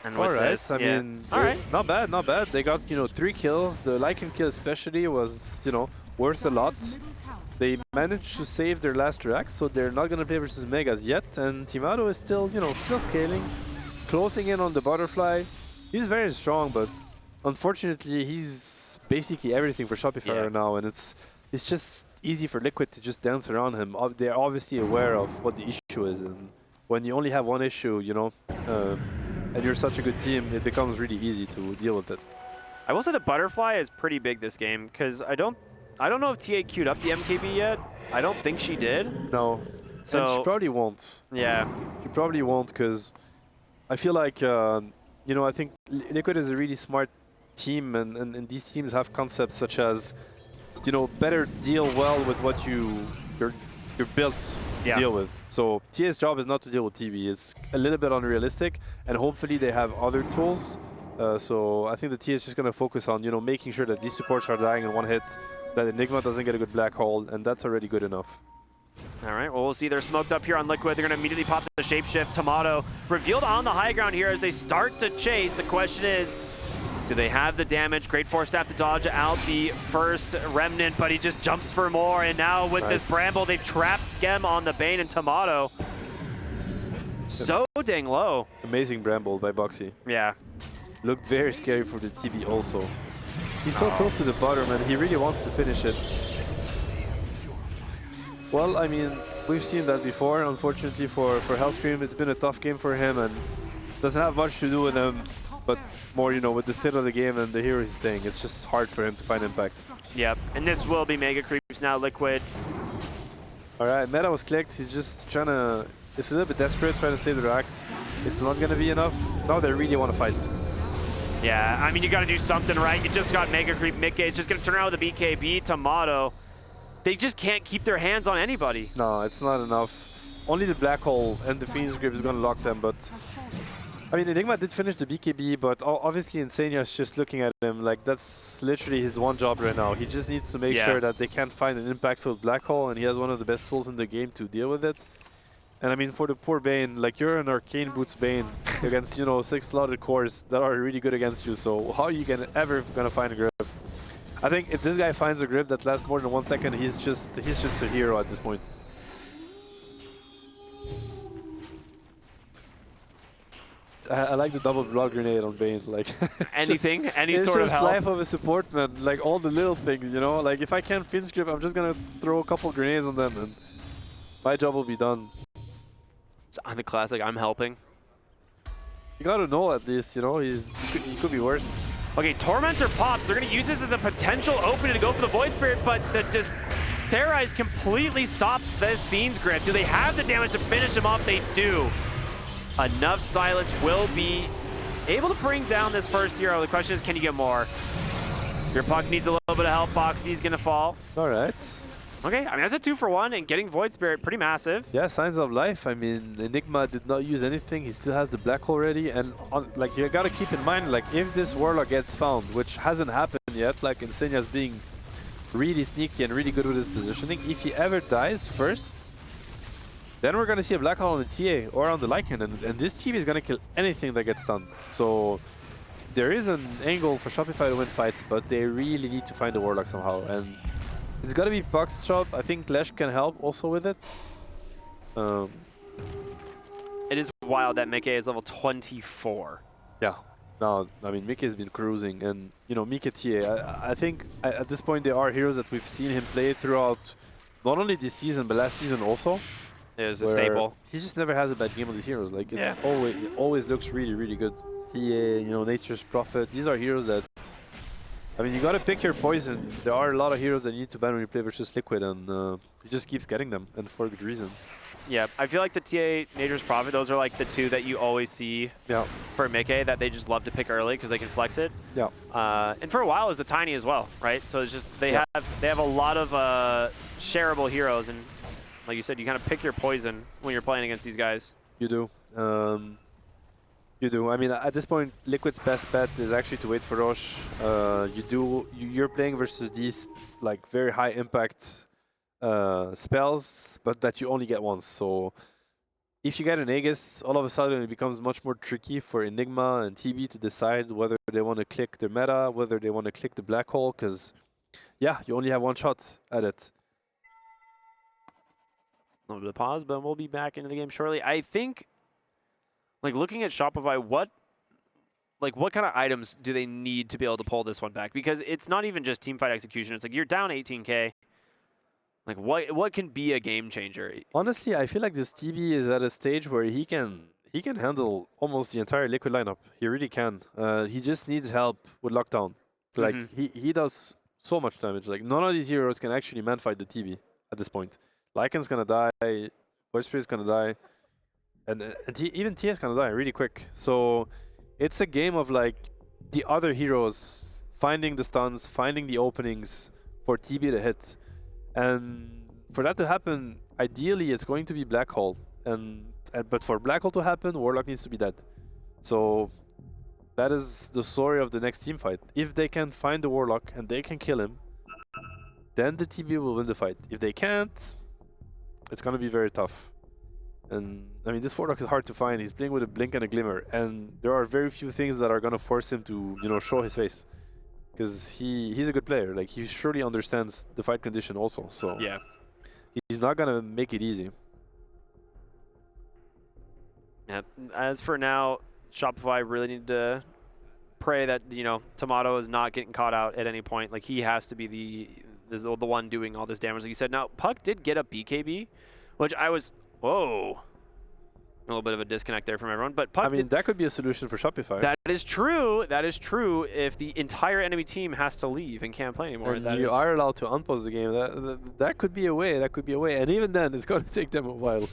S2: And with this,
S1: I mean, not bad, not bad. They got, 3 kills. The Lycan kill especially was, worth a lot. They managed to save their last Drax, so they're not gonna play versus Megas yet. And Timado is still, still scaling, closing in on the Butterfly. He's very strong, but unfortunately, he's basically everything for Shopify right now, and it's just easy for Liquid to just dance around him. They're obviously aware of what the issue is, and when you only have one issue, and you're such a good team, it becomes really easy to deal with it.
S2: I will say the butterfly is pretty big this game because I don't know if TA queued up the MKB yet. I don't think she did.
S1: No,
S2: So
S1: and she probably won't.
S2: yeah,
S1: She probably won't because I feel like, you know, I think Liquid is a really smart team, and these teams have concepts such as, you know, better deal well with what you're built to deal with. So TA's job is not to deal with TB. It's a little bit unrealistic, and hopefully they have other tools. So I think the TA is just going to focus on, you know, making sure that these supports are dying in one hit, that Enigma doesn't get a good black hole, and that's already good enough.
S2: all right, well, we'll see. They're smoked up here on Liquid. They're going to immediately pop the shapeshift. Tomato revealed on the high ground here as they start to chase. The question is, do they have the damage? Great Force Staff to dodge out the first Remnant, but he just jumps for more. And now with this Bramble, they've trapped Skem on the Bane, and Tomato so dang low.
S1: Amazing Bramble by Boxy.
S2: Yeah.
S1: Looked very scary for the TB also. He's so close to the bottom, and he really wants to finish it. Well, I mean, we've seen that before. Unfortunately for Hellstream, it's been a tough game for him, and doesn't have much to do with him, but more, you know, with the state of the game and the hero he's playing. It's just hard for him to find impact.
S2: Yep, and this will be Mega Creeps now, Liquid.
S1: All right, meta was clicked. He's just trying to... It's a little bit desperate, trying to save the racks. It's not going to be enough. Now they really want to fight.
S2: Yeah, I mean, you got to do something, right? You just got Mega Creep. Mickey is just going to turn around with the BKB. Tomato, they just can't keep their hands on anybody.
S1: No, it's not enough. Only the Black Hole and the Phoenix Grip is going to lock them, but... I mean, Enigma did finish the BKB, but obviously Insania is just looking at him like that's literally his one job right now. He just needs to make sure that they can't find an impactful Black Hole, and he has one of the best tools in the game to deal with it. And I mean, for the poor Bane, like, you're an Arcane Boots Bane against, you know, 6 slotted cores that are really good against you, so how are you ever gonna find a grip? I think if this guy finds a grip that lasts more than 1 second, he's just a hero at this point. I like the double blood grenade on Bane, like...
S2: Anything, any
S1: it's
S2: sort of
S1: just
S2: help.
S1: life of a support, man, like all the little things, you know? Like, if I can't Finch grip, I'm just gonna throw a couple grenades on them, and my job will be done.
S2: So I'm the classic, I'm helping.
S1: You gotta know at least, you know, he could be worse.
S2: Okay, Tormentor pops. They're going to use this as a potential opening to go for the Void Spirit, but just Terrorize completely stops this Fiend's Grip. Do they have the damage to finish him off? They do. Enough silence will be able to bring down this first hero. The question is, can you get more? Your puck needs a little bit of help. Boxy's going to fall.
S1: All right.
S2: Okay, I mean, that's a 2-for-1, and getting Void Spirit, pretty massive.
S1: Yeah, signs of life. I mean, Enigma did not use anything. He still has the Black Hole ready. And, like, you got to keep in mind, like, if this Warlock gets found, which hasn't happened yet, like, Insania's being really sneaky and really good with his positioning. If he ever dies first, then we're going to see a Black Hole on the TA or on the Lycan. And this team is going to kill anything that gets stunned. So there is an angle for Shopify to win fights, but they really need to find the Warlock somehow. And it's got to be Puck's job. I think Lesh can help also with it.
S2: It is wild that Mickey is level 24.
S1: Yeah. No, I mean, Mickey has been cruising. And, you know, Mickey TA, I think at this point there are heroes that we've seen him play throughout not only this season, but last season also.
S2: It was a staple.
S1: He just never has a bad game on these heroes. Like, it's it always looks really, really good. TA, you know, Nature's Prophet. These are heroes that... I mean, you gotta pick your poison. There are a lot of heroes that you need to ban when you play versus Liquid, and he just keeps getting them, and for a good reason.
S2: Yeah, I feel like the TA, Nature's Prophet, those are like the two that you always see for Mickey that they just love to pick early because they can flex it.
S1: Yeah.
S2: And for a while it was the Tiny as well, right? So it's just they have a lot of shareable heroes, and like you said, you kind of pick your poison when you're playing against these guys.
S1: You do. You do. I mean, at this point, Liquid's best bet is actually to wait for Rosh. You're playing versus these like very high impact spells, but that you only get once. So if you get an Aegis, all of a sudden it becomes much more tricky for Enigma and TB to decide whether they want to click their meta, whether they want to click the Black Hole, because yeah, you only have one shot at it.
S2: A little bit of pause, but we'll be back into the game shortly. I think, like, looking at Shopify, what kind of items do they need to be able to pull this one back? Because it's not even just teamfight execution. It's like you're down 18K. Like, what can be a game changer?
S1: Honestly, I feel like this TB is at a stage where he can he can handle almost the entire Liquid lineup. He really can. He just needs help with lockdown. Like he does so much damage. Like none of these heroes can actually man fight the TB at this point. Lycan's gonna die. Voice Spirit's gonna die, and even TS gonna die really quick. So it's a game of like the other heroes finding the stuns, finding the openings for TB to hit, and for that to happen, ideally it's going to be Black Hole. But for Black Hole to happen, Warlock needs to be dead. So that is the story of the next team fight. If they can find the Warlock and they can kill him, then the TB will win the fight. If they can't, it's going to be very tough. And I mean, this Warlock is hard to find. He's playing with a blink and a glimmer, and there are very few things that are going to force him to, you know, show his face. Because he's a good player. Like, he surely understands the fight condition also. So
S2: yeah,
S1: he's not going to make it easy.
S2: Yeah. As for now, Shopify really need to pray that, you know, Tomato is not getting caught out at any point. Like, he has to be the one doing all this damage, like you said. Now, Puck did get a BKB, which I was, whoa, a little bit of a disconnect there from everyone. But Puck,
S1: I mean, that could be a solution for Shopify.
S2: That is true. That is true. If the entire enemy team has to leave and can't play anymore,
S1: and you are allowed to unpause the game. That could be a way. That could be a way. And even then, it's going to take them a while.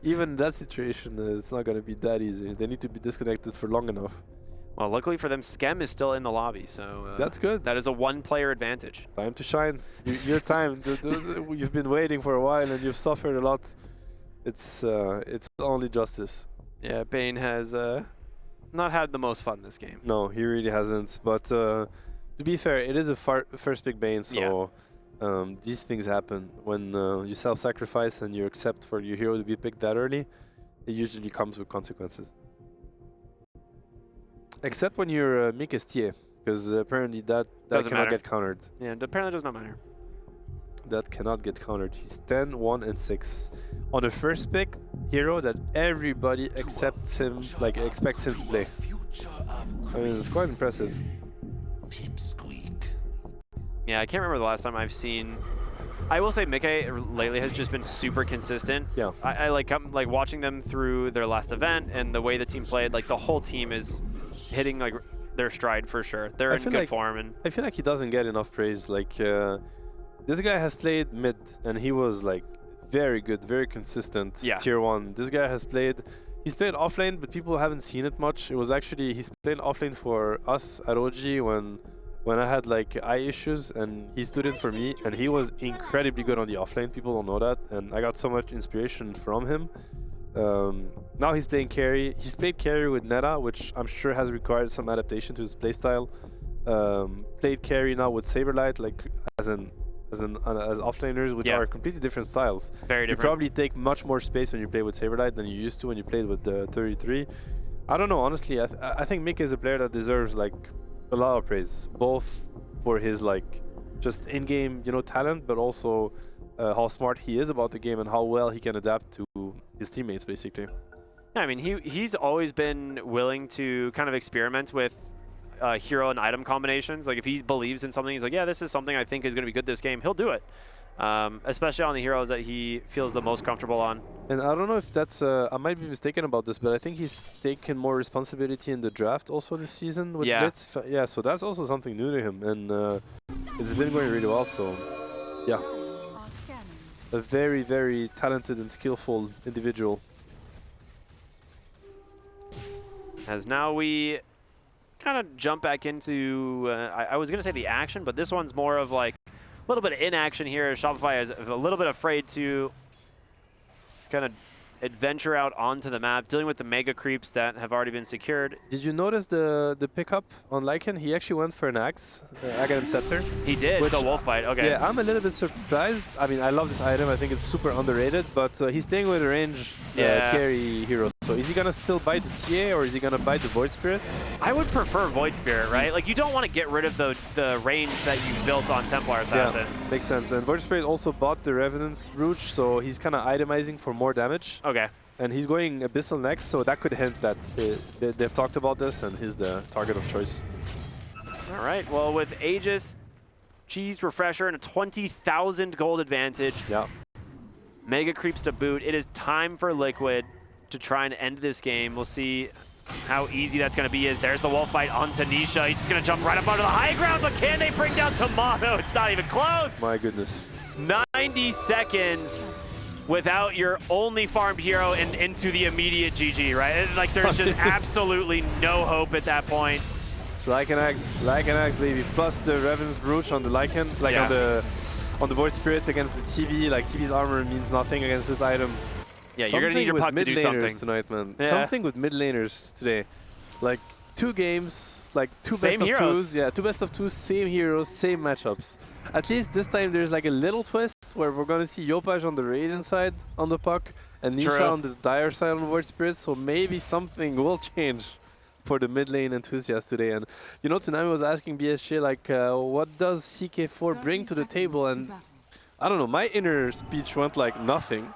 S1: Even in that situation, it's not going to be that easy. They need to be disconnected for long enough.
S2: Well, luckily for them, Skem is still in the lobby, so
S1: that's good.
S2: That is a one-player advantage.
S1: Time to shine. Your time. You've been waiting for a while, and you've suffered a lot. It's only justice.
S2: Yeah, Bane has not had the most fun this game.
S1: No, he really hasn't. But to be fair, it is a first pick Bane, so these things happen. When you self-sacrifice and you accept for your hero to be picked that early, it usually comes with consequences. Except when you're Mika's TA, because apparently that cannot get countered.
S2: Yeah, it apparently does not matter.
S1: That cannot get countered. He's 10, 1, and 6 on the first pick hero that everybody expects him to play. I mean, it's quite impressive.
S2: Yeah, I can't remember the last time I've seen. I will say Mika lately has just been super consistent.
S1: Yeah.
S2: I'm like watching them through their last event and the way the team played. Like the whole team is hitting like their stride for sure. They're in good form, and
S1: I feel like he doesn't get enough praise. Like this guy has played mid and he was like very good, very consistent.
S2: Yeah.
S1: Tier 1. This guy has played. He's played offlane, but people haven't seen it much. It was actually he's played offlane for us at OG when I had like eye issues, and he stood in for me, and he was incredibly good on the offlane. People don't know that, and I got so much inspiration from him. Now he's playing carry. He's played carry with Neta, which I'm sure has required some adaptation to his playstyle. Played carry now with Saberlight, like as offlaners, which are completely different styles.
S2: Very different.
S1: You probably take much more space when you play with Saberlight than you used to when you played with the 33. I don't know, honestly. I think Mika is a player that deserves like a lot of praise, both for his like just in-game, you know, talent, but also how smart he is about the game and how well he can adapt to his teammates, basically.
S2: Yeah, I mean, he's always been willing to kind of experiment with hero and item combinations. Like if he believes in something, he's like, yeah, this is something I think is going to be good this game. He'll do it, especially on the heroes that he feels the most comfortable on. And
S1: I don't know if that's, I might be mistaken about this, but I think he's taken more responsibility in the draft also this season with Blitz. Yeah, so that's also something new to him, and it's been going really well, so yeah. A very, very talented and skillful individual.
S2: As now we kind of jump back into, I was going to say the action, but this one's more of like a little bit of inaction here. Shopify is a little bit afraid to kind of adventure out onto the map, dealing with the mega creeps that have already been secured.
S1: Did you notice the pickup on Lycan? He actually went for an axe, Aghanim Scepter.
S2: He did, so Wolf Bite, okay.
S1: Yeah, I'm a little bit surprised. I mean, I love this item. I think it's super underrated, but he's playing with a range carry hero. So is he going to still bite the TA, or is he going to bite the Void Spirit?
S2: I would prefer Void Spirit, right? Like, you don't want to get rid of the range that you've built on Templar Assassin.
S1: Yeah, makes sense. And Void Spirit also bought the Revenant's Brooch, so he's kind of itemizing for more damage.
S2: Okay.
S1: And he's going Abyssal next, so that could hint that they've talked about this, and he's the target of choice.
S2: All right, well, with Aegis, Cheese, Refresher, and a 20,000 gold advantage.
S1: Yeah.
S2: Mega creeps to boot. It is time for Liquid to try and end this game. We'll see how easy that's going to be. There's the wolf bite onto Nisha. He's just going to jump right up onto the high ground, but can they bring down Tomato? It's not even close.
S1: My goodness.
S2: 90 seconds without your only farmed hero and into the immediate GG, right? And, like, there's just absolutely no hope at that point.
S1: Lycan Axe, baby. Plus the Revenant's Brooch on the Lycan, like on the Void Spirit against the TB. Like TB's armor means nothing against this item.
S2: Yeah, you're gonna need your puck to do something
S1: tonight, man.
S2: Yeah.
S1: Something with mid laners today. Like 2 games, like 2
S2: Same
S1: best of
S2: heroes.
S1: 2s. Yeah, 2 best of 2s, same heroes, same matchups. At least this time there's like a little twist where we're gonna see Yopaj on the Radiant side on the puck and Nisha
S2: True.
S1: on the Dire side on the Void Spirit. So maybe something will change for the mid lane enthusiasts today. And you know, Tsunami was asking BSJ like, what does CK4 bring to the table? And I don't know, my inner speech went like nothing,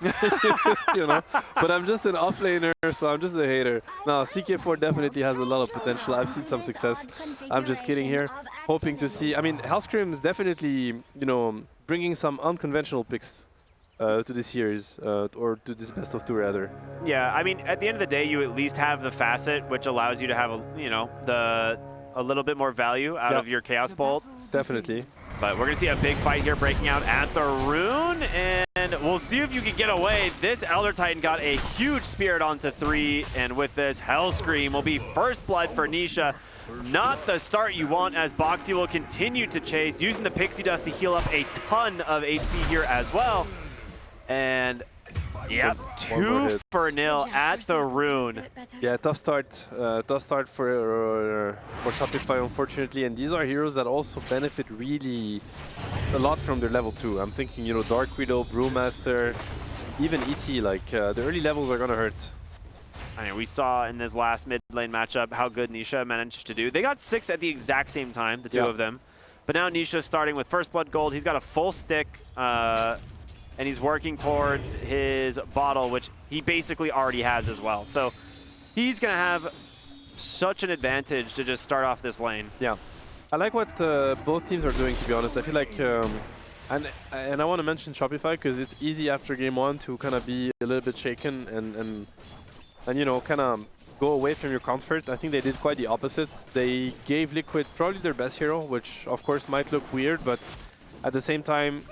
S1: you know, but I'm just an offlaner, so I'm just a hater. No, CK4 definitely has a lot of potential. I've seen some success. I'm just kidding here, hoping to see. I mean, Hellscream is definitely, you know, bringing some unconventional picks to this series, or to this best of 2 rather.
S2: Yeah, I mean, at the end of the day, you at least have the facet, which allows you to have, a little bit more value out of your Chaos Bolt.
S1: Definitely.
S2: But we're going to see a big fight here breaking out at the Rune, and we'll see if you can get away. This Elder Titan got a huge Spirit onto 3, and with this, Hellscream will be first blood for Nisha. Not the start you want, as Boxy will continue to chase, using the Pixie Dust to heal up a ton of HP here as well. And yep, 2-0 at the Rune.
S1: Yeah, tough start for Shopify, unfortunately. And these are heroes that also benefit really a lot from their level 2. I'm thinking, you know, Dark Widow, Brewmaster, even ET. Like the early levels are gonna hurt.
S2: I mean, we saw in this last mid lane matchup how good Nisha managed to do. They got 6 at the exact same time, the 2 of them. But now Nisha's starting with First Blood Gold. He's got a full stick. And he's working towards his bottle, which he basically already has as well. So he's going to have such an advantage to just start off this lane.
S1: Yeah. I like what both teams are doing, to be honest. I feel like, and I want to mention Shopify because it's easy after game 1 to kind of be a little bit shaken and you know, kind of go away from your comfort. I think they did quite the opposite. They gave Liquid probably their best hero, which of course might look weird, but at the same time,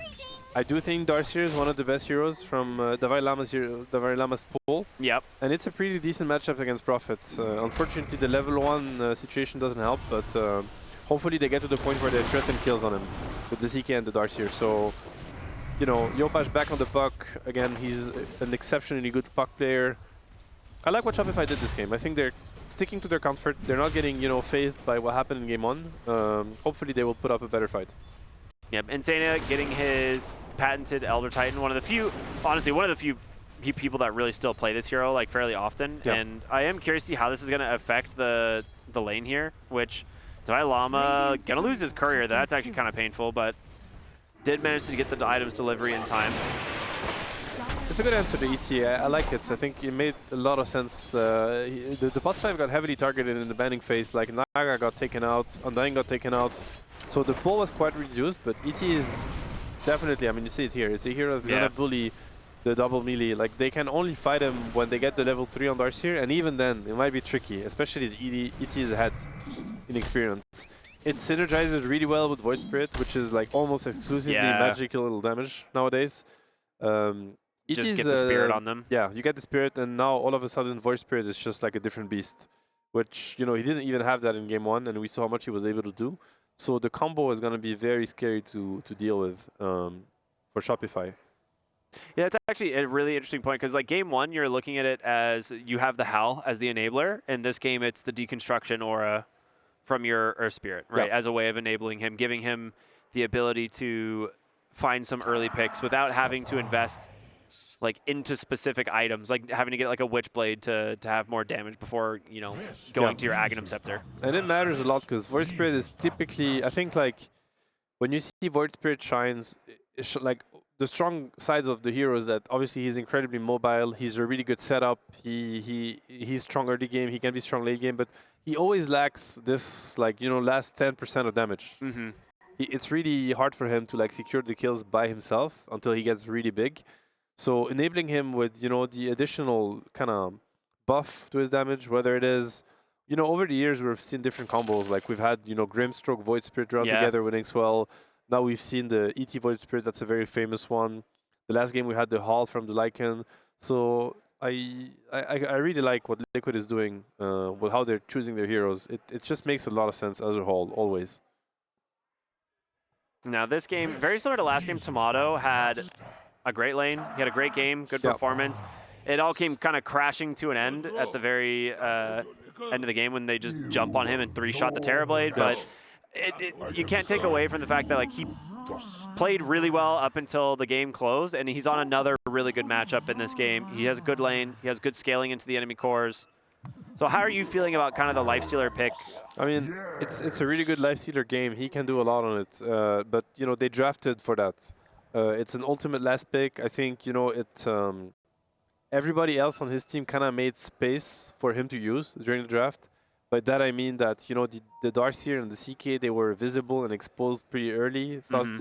S1: I do think Darcyr is one of the best heroes from Davai Lama's pool.
S2: Yep.
S1: And it's a pretty decent matchup against Prophet. Unfortunately, the level 1 situation doesn't help, but hopefully they get to the point where they threaten kills on him with the ZK and the Darcyr. So, you know, Yopaj back on the puck. Again, he's an exceptionally good puck player. I like what Shopify did this game. I think they're sticking to their comfort. They're not getting, you know, phased by what happened in game 1. Hopefully they will put up a better fight.
S2: Yep, Insania getting his patented Elder Titan, one of the few people that really still play this hero like fairly often. Yeah. And I am curious to see how this is going to affect the lane here, which Davai Lama going to lose his courier. That's actually kind of painful, but did manage to get the items delivery in time.
S1: It's a good answer to ET. I like it. I think it made a lot of sense. The boss 5 got heavily targeted in the banning phase, like Naga got taken out, Undying got taken out. So the pool was quite reduced, but ET is definitely, I mean, you see it here. It's a hero that's gonna bully the double melee. Like, they can only fight him when they get the level 3 on Darcyr, and even then, it might be tricky, especially as ET is ahead in experience. It synergizes really well with Void Spirit, which is like almost exclusively magical damage nowadays.
S2: Just get the Spirit on them.
S1: Yeah, you get the Spirit, and now all of a sudden Void Spirit is just like a different beast, which, you know, he didn't even have that in game 1, and we saw how much he was able to do. So the combo is going to be very scary to deal with for Shopify.
S2: Yeah, it's actually a really interesting point because, like, game 1, you're looking at it as you have the Howl as the enabler. In this game, it's the Deconstruction aura from your Earth Spirit, right? As a way of enabling him, giving him the ability to find some early picks without having to invest like into specific items, like having to get like a Witchblade to have more damage before, you know, going to your Aghanim Scepter.
S1: And it matters a lot because Void Spirit is typically, I think, like when you see Void Spirit shines, like the strong sides of the hero is that obviously he's incredibly mobile, he's a really good setup, he's strong early game, he can be strong late game, but he always lacks this, like, you know, last 10% of damage. It's really hard for him to like secure the kills by himself until he gets really big. So enabling him with, you know, the additional kind of buff to his damage, whether it is, you know, over the years we've seen different combos. Like we've had, you know, Grimstroke, Void Spirit run together winning Swell. Now we've seen the ET Void Spirit, that's a very famous one. The last game we had the Hall from the Lycan. So I really like what Liquid is doing, with how they're choosing their heroes. It just makes a lot of sense as a whole, always.
S2: Now this game, very similar to last game, Tomato had a great lane. He had a great game, good performance. It all came kind of crashing to an end at the very end of the game when they just jump on him and 3-shot the Terrorblade. But you can't take away from the fact that like he played really well up until the game closed, and he's on another really good matchup in this game. He has a good lane. He has good scaling into the enemy cores. So how are you feeling about kind of the Lifestealer pick? I
S1: mean, it's a really good Lifestealer game. He can do a lot on it. But, you know, they drafted for that. It's an ultimate last pick. I think, you know, everybody else on his team kind of made space for him to use during the draft. By that I mean that, you know, the Darkseer and the CK, they were visible and exposed pretty early, thus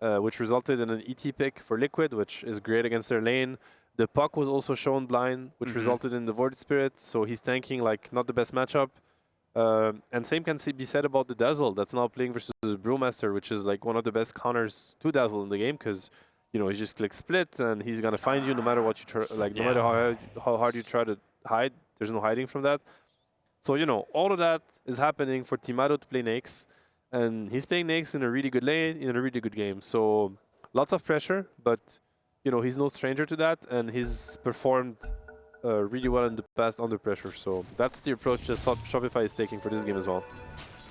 S1: which resulted in an ET pick for Liquid, which is great against their lane. The Puck was also shown blind, which resulted in the Void Spirit, so he's tanking like not the best matchup. And same can be said about the Dazzle that's now playing versus the Brewmaster, which is like one of the best counters to Dazzle in the game, because, you know, he just clicks split and he's gonna find you no matter what you try, like no matter how hard you try to hide. There's no hiding from that. So, you know, all of that is happening for Timado to play Nyx, and he's playing Nyx in a really good lane, in a really good game. So lots of pressure, but, you know, he's no stranger to that, and he's performed really well in the past under pressure. So that's the approach that Shopify is taking for this game as well.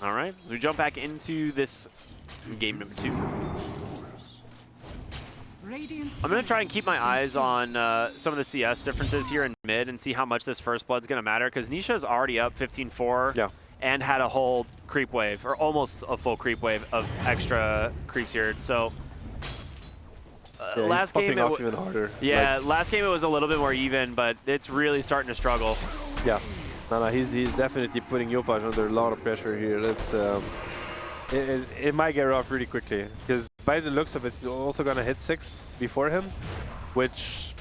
S2: All right, we jump back into this game number 2. I'm going to try and keep my eyes on some of the CS differences here in mid and see how much this first blood's going to matter, because Nisha's already up 15-4 and had a whole creep wave, or almost a full creep wave of extra creeps here. So last game,
S1: even harder.
S2: Yeah, last game it was a little bit more even, but it's really starting to struggle.
S1: Yeah, no, he's definitely putting Yopaj under a lot of pressure here. It's it might get rough really quickly, because by the looks of it, he's also gonna hit 6 before him, which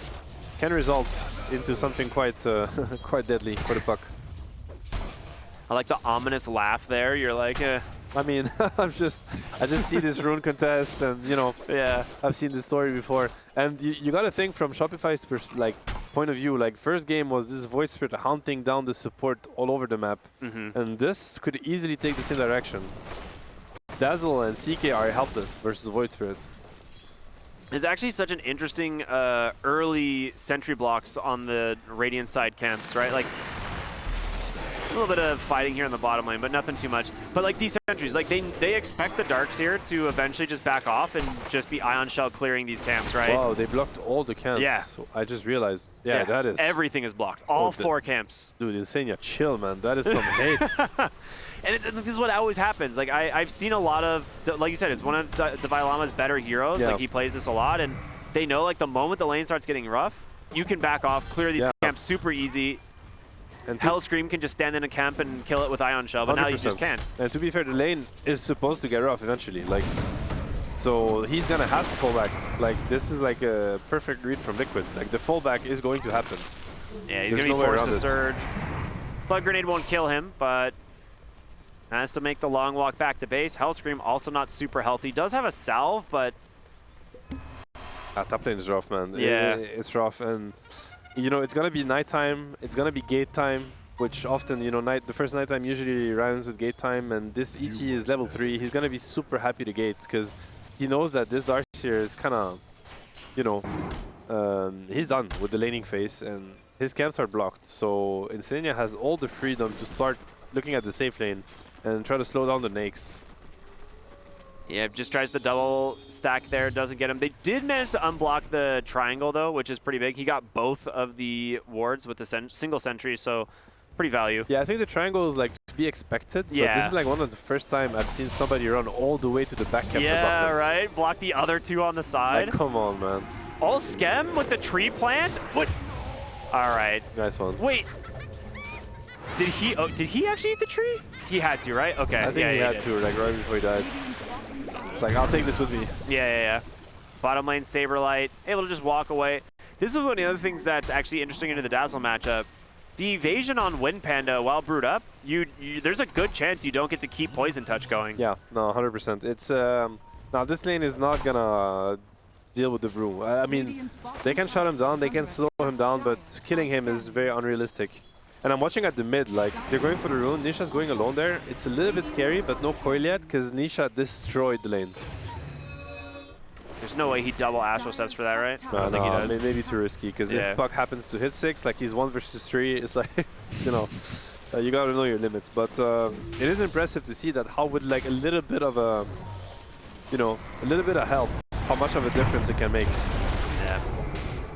S1: can result into something quite quite deadly for the Puck.
S2: I like the ominous laugh there. You're like,
S1: I mean, I just see this rune contest, and, you know, I've seen this story before. And you got to think from Shopify's point of view. Like, first game was this Void Spirit hunting down the support all over the map, and this could easily take the same direction. Dazzle and CK are helpless versus Void Spirit.
S2: It's actually such an interesting early sentry blocks on the Radiant side camps, right? Like, a little bit of fighting here in the bottom lane, but nothing too much. But like these sentries, like they expect the Darkseer to eventually just back off and just be Ion Shell clearing these camps, right?
S1: Wow, they blocked all the camps. Yeah. So I just realized. Yeah, that is.
S2: Everything is blocked. All 4 camps.
S1: Dude, Insania, chill, man. That is some hate.
S2: And this is what always happens. Like I've seen a lot of, like you said, it's one of Devilama's better heroes. Like he plays this a lot, and they know like the moment the lane starts getting rough, you can back off, clear these camps super easy. And Hellscream can just stand in a camp and kill it with Ion Shell, but 100%. Now you just can't.
S1: And to be fair, the lane is supposed to get rough eventually. Like, so he's gonna have to fall back. Like, this is like a perfect read from Liquid. Like, the fallback is going to happen.
S2: Yeah, he's gonna be forced to surge. Blood Grenade won't kill him, but has to make the long walk back to base. Hellscream also not super healthy. Does have a salve, but
S1: top lane is rough, man.
S2: Yeah,
S1: it's rough, and you know, it's gonna be nighttime. It's gonna be gate time, which often, you know, the first nighttime usually rhymes with gate time. And this ET is level 3. He's gonna be super happy to gate, because he knows that this Darkseer is kind of, you know, he's done with the laning phase, and his camps are blocked. So Insania has all the freedom to start looking at the safe lane and try to slow down the Nyx.
S2: Yeah, just tries the double stack there, doesn't get him. They did manage to unblock the triangle, though, which is pretty big. He got both of the wards with the single sentry, so pretty value.
S1: Yeah, I think the triangle is like to be expected.
S2: Yeah.
S1: But this is like one of the first time I've seen somebody run all the way to the back camps.
S2: Yeah, right? Block the other 2 on the side.
S1: Like, come on, man.
S2: All Skem with the tree plant? What? All right.
S1: Nice one.
S2: Wait. Did he actually eat the tree? He had to, right? Okay.
S1: I think he had to, like, right before he died. It's like, I'll take this with me.
S2: Yeah. Bottom lane, Saberlight, able to just walk away. This is one of the other things that's actually interesting into the Dazzle matchup. The evasion on Wind Panda while brewed up, there's a good chance you don't get to keep Poison Touch going.
S1: Yeah, no, 100%. It's now this lane is not gonna deal with the brew. I mean, they can shut him down, they can slow him down, but killing him is very unrealistic. And I'm watching at the mid, like they're going for the rune. Nisha's going alone there. It's a little bit scary, but no coil yet because Nisha destroyed the lane.
S2: There's no way he double Astral Steps for that, right?
S1: No,
S2: I don't think he does.
S1: maybe too risky because if Puck happens to hit 6, like he's 1 versus 3, it's like, you know, you gotta know your limits. But it is impressive to see that how with like a little bit of a, you know, a little bit of help, how much of a difference it can make.
S2: Yeah.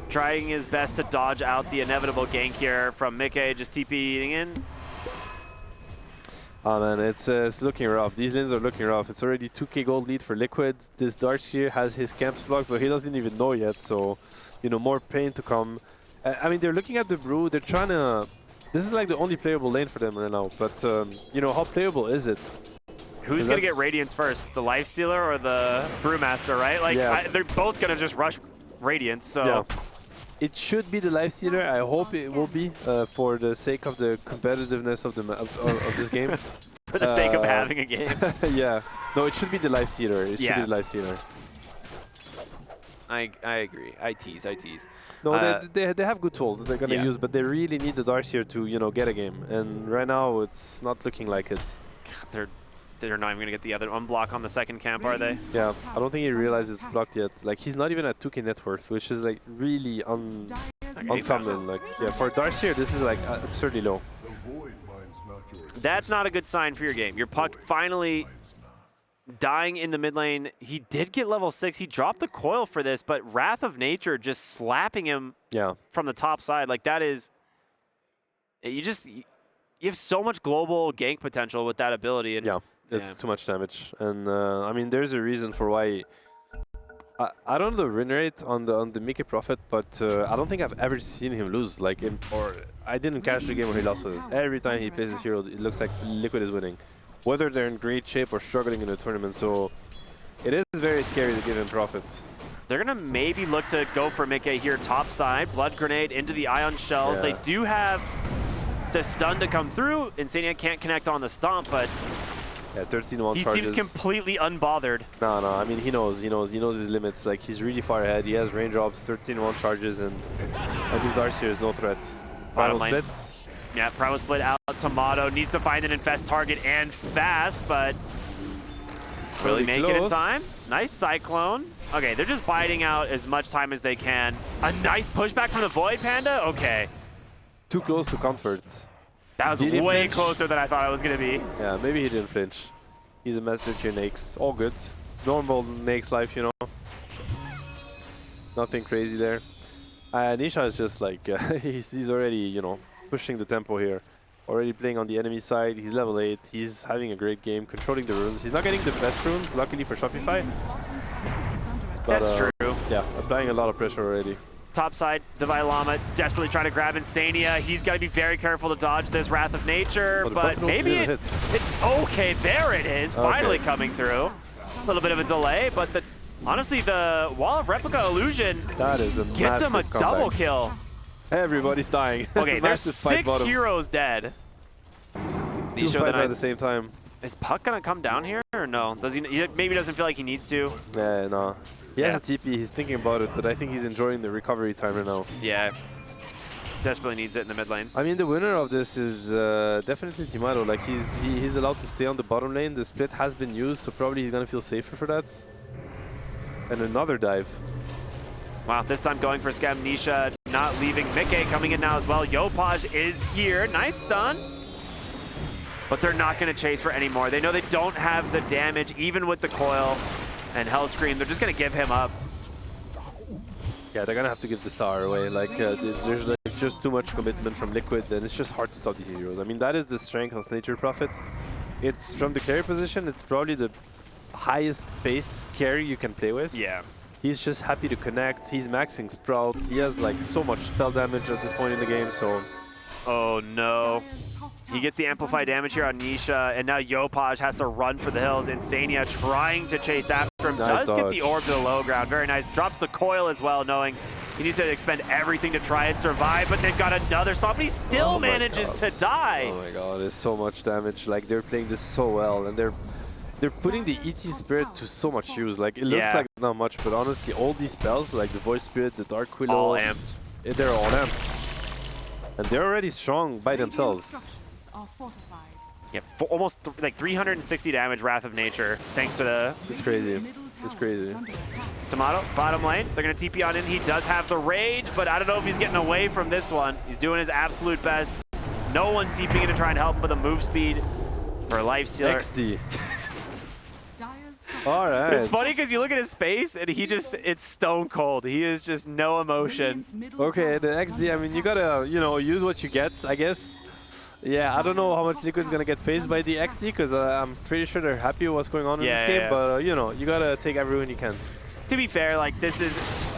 S2: Trying his best to dodge out the inevitable gank here from Mickey, just TPing in.
S1: Oh man, it's looking rough. These lanes are looking rough. It's already 2k gold lead for Liquid. This Darkseer has his camps blocked, but he doesn't even know yet. So, you know, more pain to come. I mean, they're looking at the brew. They're trying to. This is like the only playable lane for them right now. But you know, how playable is it?
S2: Who's gonna get Radiance first, the Lifestealer or the Brewmaster, right? Like they're both gonna just rush Radiance. So.
S1: Yeah. It should be the Lifestealer. I hope it will be for the sake of the competitiveness of the of this game.
S2: For the sake of having a game.
S1: Yeah. No, it should be the Lifestealer. It should be the Lifestealer.
S2: I agree. I tease.
S1: No, they have good tools that they're gonna use, but they really need the Darkseer to, you know, get a game. And right now it's not looking like it.
S2: They're not even gonna get the other unblock on the second camp, are they?
S1: Yeah, I don't think he realizes it's blocked yet. Like he's not even at 2k net worth, which is like really uncommon. Like yeah, for Darkseer this is like absurdly low.
S2: That's not a good sign for your game. Your Puck finally dying in the mid lane. He did get level 6. He dropped the coil for this, but Wrath of Nature just slapping him from the top side. Like that is, you have so much global gank potential with that ability. And
S1: it's too much damage. And I mean, there's a reason for why. I don't know the win rate on the Mickey Prophet, but I don't think I've ever seen him lose. Like, or I didn't catch the game where he lost with it. Every time he plays his hero, it looks like Liquid is winning, whether they're in great shape or struggling in the tournament. So it is very scary to give him Prophets.
S2: They're gonna maybe look to go for Mickey here, top side, Blood Grenade into the Ion Shells.
S1: Yeah.
S2: They do have the stun to come through. Insania can't connect on the stomp, but
S1: yeah, 13-1
S2: he
S1: charges.
S2: seems completely unbothered.
S1: No, I mean, he knows his limits. Like, he's really far ahead. He has raindrops, 13-1 charges, and this Darkseer is no threat. Primal splits.
S2: Yeah, Primal Split out. Tomato needs to find an infest target and fast, but really make it in time. Nice Cyclone. Okay, they're just biding out as much time as they can. A nice pushback from the Void Panda. Okay.
S1: Too close to comfort.
S2: That was way closer than I thought it was going to be.
S1: Yeah, maybe he didn't flinch. He's a master tier Nakes. All good. Normal Nakes life, you know. Nothing crazy there. Nisha is just like, he's already, you know, pushing the tempo here. Already playing on the enemy side. He's level 8. He's having a great game, controlling the runes. He's not getting the best runes, luckily for Shopify. But,
S2: that's true.
S1: Yeah, applying a lot of pressure already.
S2: Top side, Divine Llama desperately trying to grab Insania. He's got to be very careful to dodge this Wrath of Nature, but maybe okay, there it is, finally coming through. A little bit of a delay, but honestly, the Wall of Replica illusion gets him a double kill.
S1: Everybody's dying.
S2: Okay, there's 6 heroes dead.
S1: Two fights at the same time.
S2: Is Puck gonna come down here or no? Does he maybe doesn't feel like he needs to?
S1: Yeah, no. He has a TP, he's thinking about it, but I think he's enjoying the recovery time right now.
S2: Yeah. Desperately needs it in the mid lane.
S1: I mean, the winner of this is definitely Timado. Like, he's allowed to stay on the bottom lane. The split has been used, so probably he's gonna feel safer for that. And another dive.
S2: Wow, this time going for Scam. Nisha not leaving. Mickey coming in now as well. Yopaj is here. Nice stun. But they're not going to chase for any more. They know they don't have the damage, even with the coil and Hellscream. They're just going to give him up.
S1: Yeah, they're going to have to give this tower away. Like, there's like just too much commitment from Liquid, and it's just hard to stop these heroes. I mean, that is the strength of Nature Prophet. It's from the carry position, it's probably the highest base carry you can play with.
S2: Yeah.
S1: He's just happy to connect. He's maxing Sprout. He has like so much spell damage at this point in the game, so...
S2: Oh no. He gets the amplified damage here on Nisha, and now Yopaj has to run for the hills. Insania trying to chase after him.
S1: Nice
S2: does
S1: dodge.
S2: get the orb to the low ground. Very nice. Drops the coil as well, knowing He needs to expend everything to try and survive, but they've got another stop, but he still manages to die.
S1: Oh my god, there's so much damage. Like, they're playing this so well, and they're putting the ET Spirit to so much use. Like, it looks like not much, but honestly, all these spells, like the Void Spirit, the Dark Willow,
S2: all amped.
S1: They're all amped. And they're already strong by themselves.
S3: Are fortified.
S2: Yeah, almost like 360 damage Wrath of Nature, thanks to the
S1: It's crazy. It's crazy.
S2: Tomato, bottom lane. They're going to TP on in. He does have the Rage, but I don't know if he's getting away from this one. He's doing his absolute best. No one TPing in to try and help him with the move speed for a lifestealer.
S1: XD. All right.
S2: It's funny because you look at his face and he just, it's stone cold. He is just no emotion.
S1: Okay, the XD, I mean, you gotta, you know, use what you get, I guess. Yeah, I don't know how much Liquid's gonna get phased by the XD because I'm pretty sure they're happy with what's going on in this game. But, you know, you gotta take every win you can.
S2: To be fair, like, this is,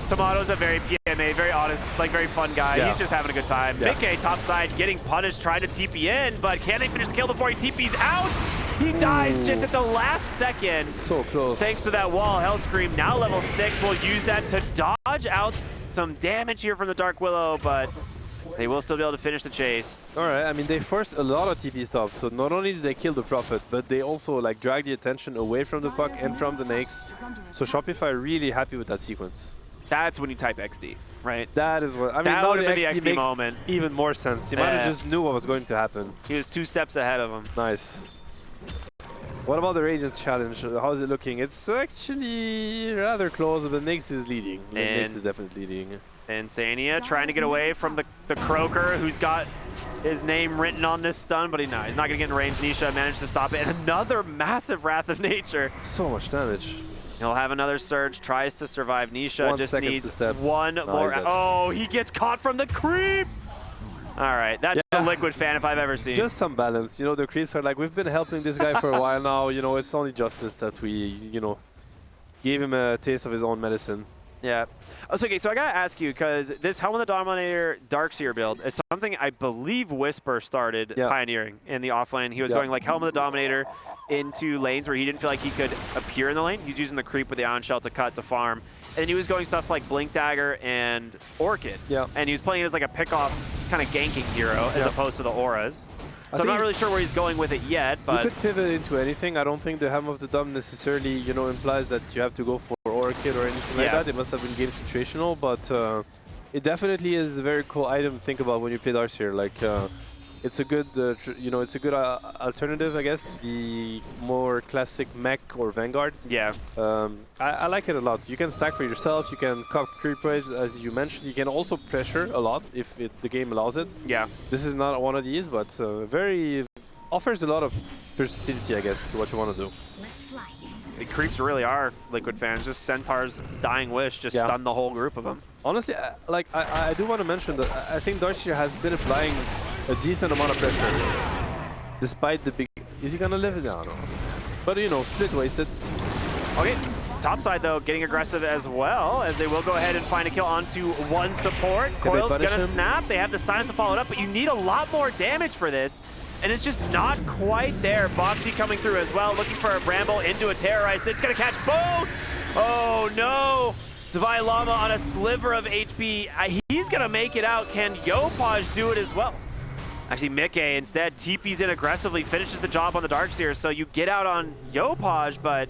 S2: Tomato's a very PMA, very honest, like, very fun guy. He's just having a good time. Mickey, top side, getting punished, trying to TP in, but can they finish the kill before he TP's out? He dies just at the last second.
S1: So close.
S2: Thanks to that wall. Hellscream, now level 6, will use that to dodge out some damage here from the Dark Willow, but they will still be able to finish the chase.
S1: All right, I mean, they forced a lot of TP stops, so not only did they kill the Prophet, but they also like dragged the attention away from the puck and from the Nakes. So Shopify really happy with that sequence.
S2: That's when you type XD, right?
S1: That is what, I mean,
S2: that
S1: now
S2: would
S1: the
S2: have been
S1: XD
S2: the XD
S1: makes
S2: moment.
S1: even more sense. He might have just knew what was going to happen.
S2: He was 2 steps ahead of him.
S1: Nice. What about the Radiant challenge? How is it looking? It's actually rather close, but Nyx is leading. Nyx is definitely leading.
S2: Insania trying to get away from the Croaker, who's got his name written on this stun, but he's not going to get in range. Nisha managed to stop it, and another massive Wrath of Nature.
S1: So much damage.
S2: He'll have another surge, tries to survive. Nisha just needs one
S1: No,
S2: more. Oh, he gets caught from the creep. All right, that's a Liquid fan if I've ever seen.
S1: Just some balance. You know, the creeps are like, we've been helping this guy for a while now. You know, it's only justice that we, you know, gave him a taste of his own medicine.
S2: Yeah. Oh, so, okay, so I got to ask you, because this Helm of the Dominator Darkseer build is something I believe Whisper started pioneering in the offlane. He was going like Helm of the Dominator into lanes where he didn't feel like he could appear in the lane. He was using the creep with the Ion Shell to cut to farm. And he was going stuff like Blink Dagger and Orchid. Yeah. And he was playing it as like a pick-off kind of ganking hero as opposed to the auras. So I'm not really sure where he's going with it yet, but...
S1: You could pivot into anything. I don't think the Helm of the Dom necessarily, you know, implies that you have to go for Orchid or anything like that. It must have been game situational, but it definitely is a very cool item to think about when you play Darkseer. Like, it's a good, you know, it's a good alternative, I guess, to the more classic mech or Vanguard.
S2: Yeah.
S1: I like it a lot. You can stack for yourself. You can cop creep waves, as you mentioned. You can also pressure a lot if the game allows it.
S2: Yeah.
S1: This is not one of these, but very offers a lot of versatility, I guess, to what you want to do.
S2: The creeps really are Liquid fans. Just Centaur's Dying Wish just stunned the whole group of them.
S1: Honestly, like I do want to mention that I think Darkseer has been applying a decent amount of pressure, despite the big. Is he gonna live it down? No. But you know, split wasted.
S2: Okay, topside though, getting aggressive as well, as they will go ahead and find a kill onto one support. Coil's gonna snap. They have the silence to follow it up, but you need a lot more damage for this. And it's just not quite there. Boxy coming through as well, looking for a Bramble into a Terrorize. It's gonna catch both! Oh no! Divine Llama on a sliver of HP. He's gonna make it out. Can Yopaj do it as well? Actually, Mickey instead TPs in aggressively, finishes the job on the Darkseer, so you get out on Yopaj, but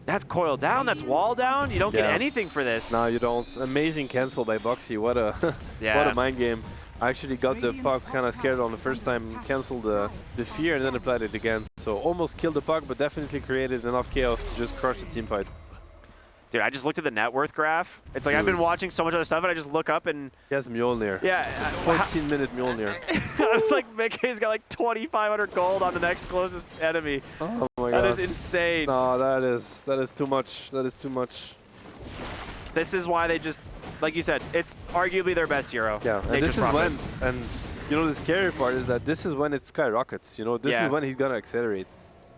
S2: that's coil down, that's wall down. You don't get anything for this.
S1: No, you don't. Amazing cancel by Boxy. What a what a mind game. I actually got the puck kind of scared on the first time, canceled the fear, and then applied it again. So almost killed the puck, but definitely created enough chaos to just crush the team fight.
S2: Dude, I just looked at the net worth graph. It's like I've been watching so much other stuff, and I just look up and...
S1: He has Mjolnir.
S2: Yeah.
S1: 14-minute Mjolnir.
S2: I was like, Mickey's got like 2,500 gold on the next closest enemy.
S1: Oh my god.
S2: That is insane.
S1: No, that is too much. That is too much.
S2: This is why they just... Like you said, it's arguably their best hero.
S1: Yeah, and this is when, and you know the scary part is that this is when it skyrockets. You know, this is when he's gonna accelerate.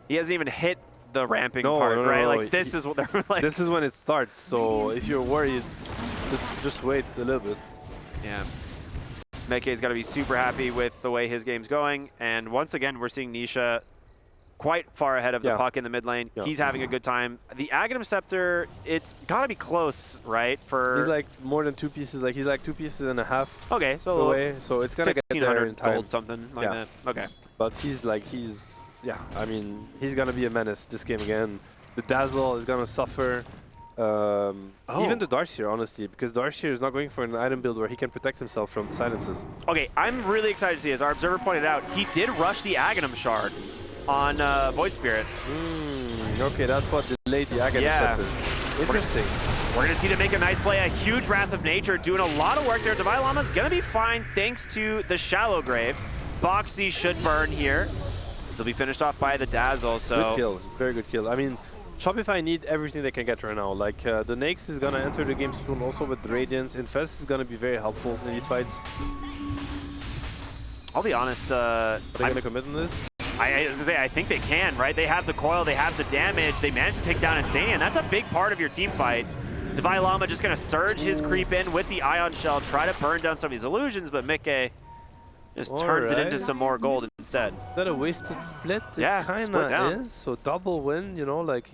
S2: He hasn't even hit the ramping part, right?
S1: No,
S2: like this is what they're like.
S1: This is when it starts. So if you're worried, just wait a little bit.
S2: Yeah. Meke's got to be super happy with the way his game's going, and once again we're seeing Nisha quite far ahead of the
S1: Yeah.
S2: puck in the mid lane.
S1: Yeah.
S2: He's having a good time. The Aghanim Scepter, it's got to be close, right?
S1: He's like more than 2 pieces. Like he's like 2.5 pieces
S2: okay, so
S1: away. So it's gonna get there in
S2: 1,500
S1: time.
S2: gold, something like
S1: Yeah.
S2: that. Okay.
S1: But yeah. I mean, he's gonna be a menace this game again. The Dazzle is gonna suffer. Even the Darkseer, honestly, because Darkseer is not going for an item build where he can protect himself from silences.
S2: Okay, I'm really excited to see, as our observer pointed out, he did rush the Aghanim Shard on Void Spirit.
S1: Okay, that's what delayed the Aghanim
S2: Yeah.
S1: Scepter. Interesting.
S2: We're going to see them make a nice play. A huge Wrath of Nature doing a lot of work there. Divine Llama's going to be fine thanks to the Shallow Grave. Boxy should burn here. This will be finished off by the Dazzle. So
S1: Good kill. Very good kill. I mean, Shopify need everything they can get right now. Like, the Nyx is going to enter the game soon also with the Radiance. Infest is going to be very helpful in these fights.
S2: I'll be honest.
S1: Are they going to commit on this?
S2: I was going to say, I think they can, right? They have the coil, they have the damage, they managed to take down Insania, and that's a big part of your team fight. Divine Llama just going to surge his creep in with the Ion Shell, try to burn down some of these illusions, but Mickey just turns it into some more gold instead.
S1: Is that a wasted split?
S2: Yeah,
S1: it kind
S2: split down.
S1: of is. So double win, you know, like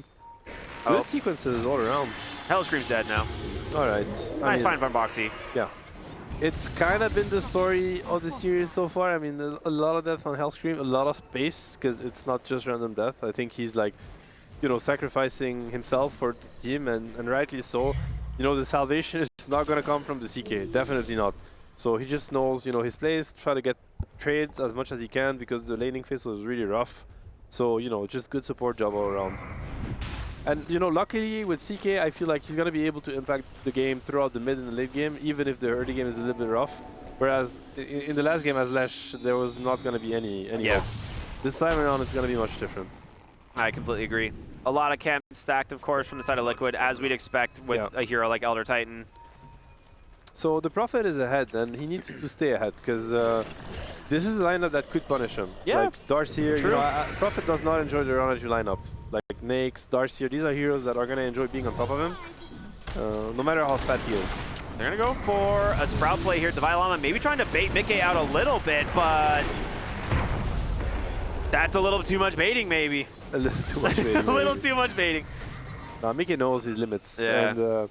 S1: good sequences all around.
S2: Hellscream's dead now.
S1: All right.
S2: Nice find from Boxy.
S1: Yeah. It's kind of been the story of the series so far. I mean, a lot of death on Hellscream, a lot of space, because it's not just random death. I think he's like, you know, sacrificing himself for the team, and rightly so. You know, the salvation is not going to come from the CK, definitely not. So he just knows, you know, his plays, try to get trades as much as he can, because the laning phase was really rough. So, you know, just good support job all around. And, you know, luckily with CK, I feel like he's going to be able to impact the game throughout the mid and the late game, even if the early game is a little bit rough. Whereas in the last game as Lash, there was not going to be any help. This time around, it's going to be much different.
S2: I completely agree. A lot of camp stacked, of course, from the side of Liquid, as we'd expect with a hero like Elder Titan.
S1: So the Prophet is ahead, and he needs to stay ahead, because this is a lineup that could punish him.
S2: Yeah,
S1: like Darkseer, you know, Prophet does not enjoy the Run lineup. Like Nyx, Darkseer, these are heroes that are going to enjoy being on top of him, no matter how fat he is.
S2: They're going to go for a Sprout play here. Divine Llama maybe trying to bait Mickey out a little bit, but that's a little too much baiting, maybe.
S1: A little too much baiting.
S2: A little too much baiting.
S1: Mickey knows his limits,
S2: Yeah.
S1: and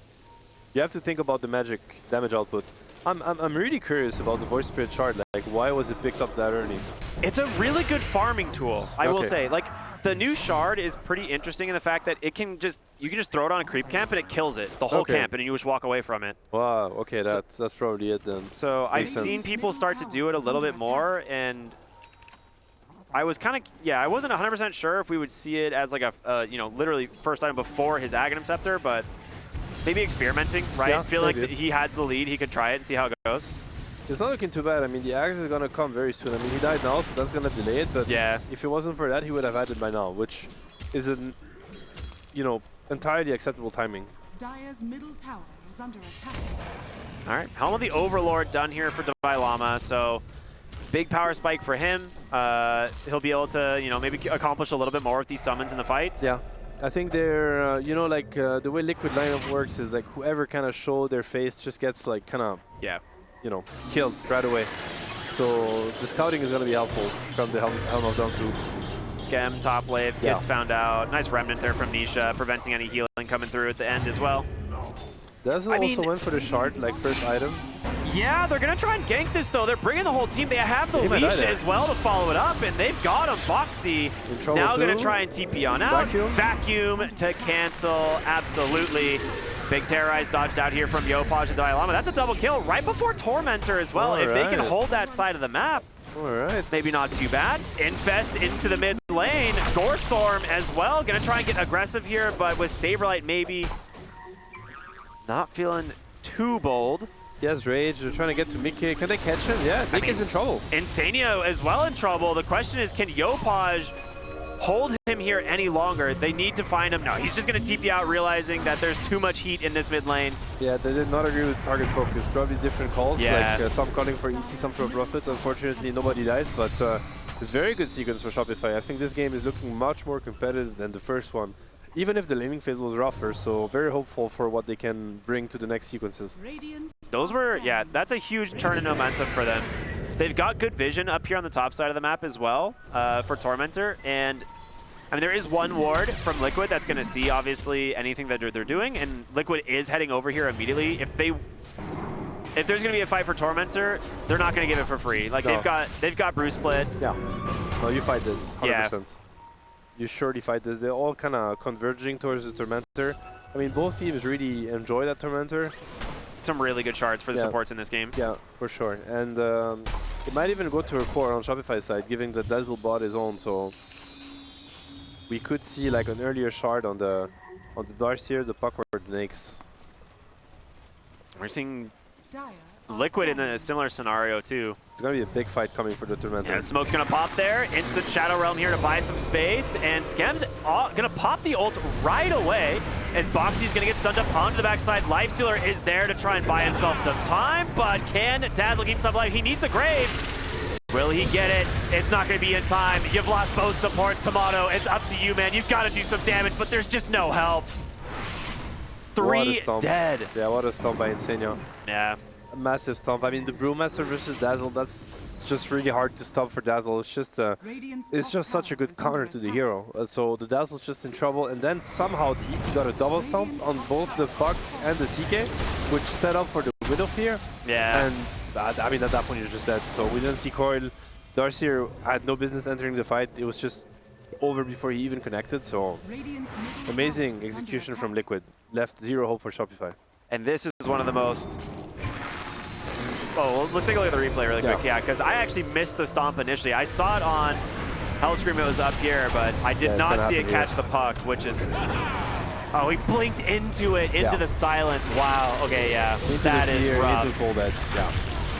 S1: you have to think about the magic damage output. I'm really curious about the Void Spirit Shard. Like, why was it picked up that early?
S2: It's a really good farming tool, I will say. Like, the new Shard is pretty interesting in the fact that it can just, you can just throw it on a creep camp and it kills it, the whole camp, and you just walk away from it.
S1: Wow, okay, that's probably it then.
S2: So I've
S1: Makes
S2: seen
S1: sense.
S2: people start to do it a little bit more, and I was kind of, I wasn't 100% sure if we would see it as like a, you know, literally first item before his Aghanim Scepter, but maybe experimenting, right?
S1: Yeah,
S2: Feel like
S1: maybe.
S2: he had the lead, he could try it and see how it goes.
S1: It's not looking too bad. I mean, the axe is gonna come very soon. I mean, he died now, so that's gonna delay it. But
S2: Yeah.
S1: if it wasn't for that, he would have had it by now, which is an, you know, entirely acceptable timing.
S3: Dire's middle tower is under attack.
S2: All right, Helm of the Overlord done here for Divine Llama, so big power spike for him. He'll be able to, you know, maybe accomplish a little bit more with these summons in the fights.
S1: Yeah. I think they're, you know, like the way Liquid lineup works is like whoever kind of show their face just gets like kind of, you know, killed right away. So the scouting is going to be helpful from the Helm of Dawn too.
S2: Skem, top wave, gets found out. Nice remnant there from Nisha, preventing any healing coming through at the end as well.
S1: Does also went for the shard, like first item.
S2: Yeah, they're going to try and gank this, though. They're bringing the whole team. They have the leash as well to follow it up, and they've got him. Boxy now going to try and TP on out. Vacuum to cancel, absolutely. Big Terrorize dodged out here from Yopaj and Divine Llama. That's a double kill right before Tormentor as well. If they can hold that side of the map, maybe not too bad. Infest into the mid lane. Gorestorm as well. Going to try and get aggressive here, but with Saberlight maybe not feeling too bold.
S1: He has rage. They're trying to get to Mickey. Can they catch him? Yeah, Mickey's in trouble.
S2: Insania as well in trouble. The question is, can Yopaj hold him here any longer? They need to find him. No, he's just going to TP out, realizing that there's too much heat in this mid lane.
S1: Yeah, they did not agree with target focus. Probably different calls.
S2: Yeah.
S1: Like some calling for ET, some for Profit. Unfortunately, nobody dies, but it's a very good sequence for Shopify. I think this game is looking much more competitive than the first one, even if the laning phase was rougher. So very hopeful for what they can bring to the next sequences.
S2: Those were, that's a huge turn in momentum for them. They've got good vision up here on the top side of the map as well for Tormentor, and I mean, there is one ward from Liquid that's going to see, obviously, anything that they're doing, and Liquid is heading over here immediately. If there's going to be a fight for Tormentor, they're not going to give it for free. Like,
S1: No.
S2: they've got Bruce Split.
S1: Yeah. No, you fight this, 100%.
S2: Yeah.
S1: You surely fight this. They're all kind of converging towards the Tormentor. I mean, both teams really enjoy that Tormentor.
S2: Some really good shards for the supports in this game.
S1: Yeah, for sure. And it might even go to her core on Shopify side, giving the Dazzle bot his own. So we could see like an earlier shard on the Darcyr, the puck or the Nyx.
S2: We're seeing
S3: Dire are
S2: Liquid in
S3: scanning.
S2: a similar scenario too.
S1: It's gonna be a big fight coming for the Tormentor.
S2: Yeah, smoke's gonna pop there. Instant Shadow Realm here to buy some space, and Skem's gonna pop the ult right away as Boxy's gonna get stunned up onto the backside. Lifestealer is there to try and buy himself some time, but can Dazzle keep himself alive? He needs a grave. Will he get it? It's not gonna be in time. You've lost both supports, Tomato. It's up to you, man. You've gotta do some damage, but there's just no help.
S1: What a
S2: 3
S1: stomp.
S2: dead.
S1: Yeah, what a stomp by Insania.
S2: Yeah.
S1: A massive stomp. I mean, the Brewmaster versus Dazzle, that's just really hard to stop for Dazzle. It's just
S3: Radiant's
S1: it's
S3: top
S1: just such a
S3: tower
S1: good
S3: is under
S1: counter to the
S3: attack.
S1: hero. So the Dazzle's just in trouble, and then somehow the ET got a double stomp on both the Puck and the CK, which set up for the Widow Fear.
S2: Yeah.
S1: And I mean, at that point, you're just dead. So we didn't see Coil. Darcyr had no business entering the fight. It was just over before he even connected. So
S3: Radiant's middle
S1: amazing
S3: tower is under
S1: execution from
S3: attack.
S1: Liquid. Left zero hope for Shopify.
S2: And this is one of the most... Oh, well, let's take a look at the replay really quick. Yeah, because I actually missed the stomp initially. I saw it on Hellscream, it was up here, but I did
S1: it's
S2: not
S1: gonna
S2: see it
S1: happen
S2: catch
S1: here.
S2: the puck, which is... Oh, he blinked into it, into the silence. Wow. Okay, yeah. That is rough.
S1: Into full dead. Yeah.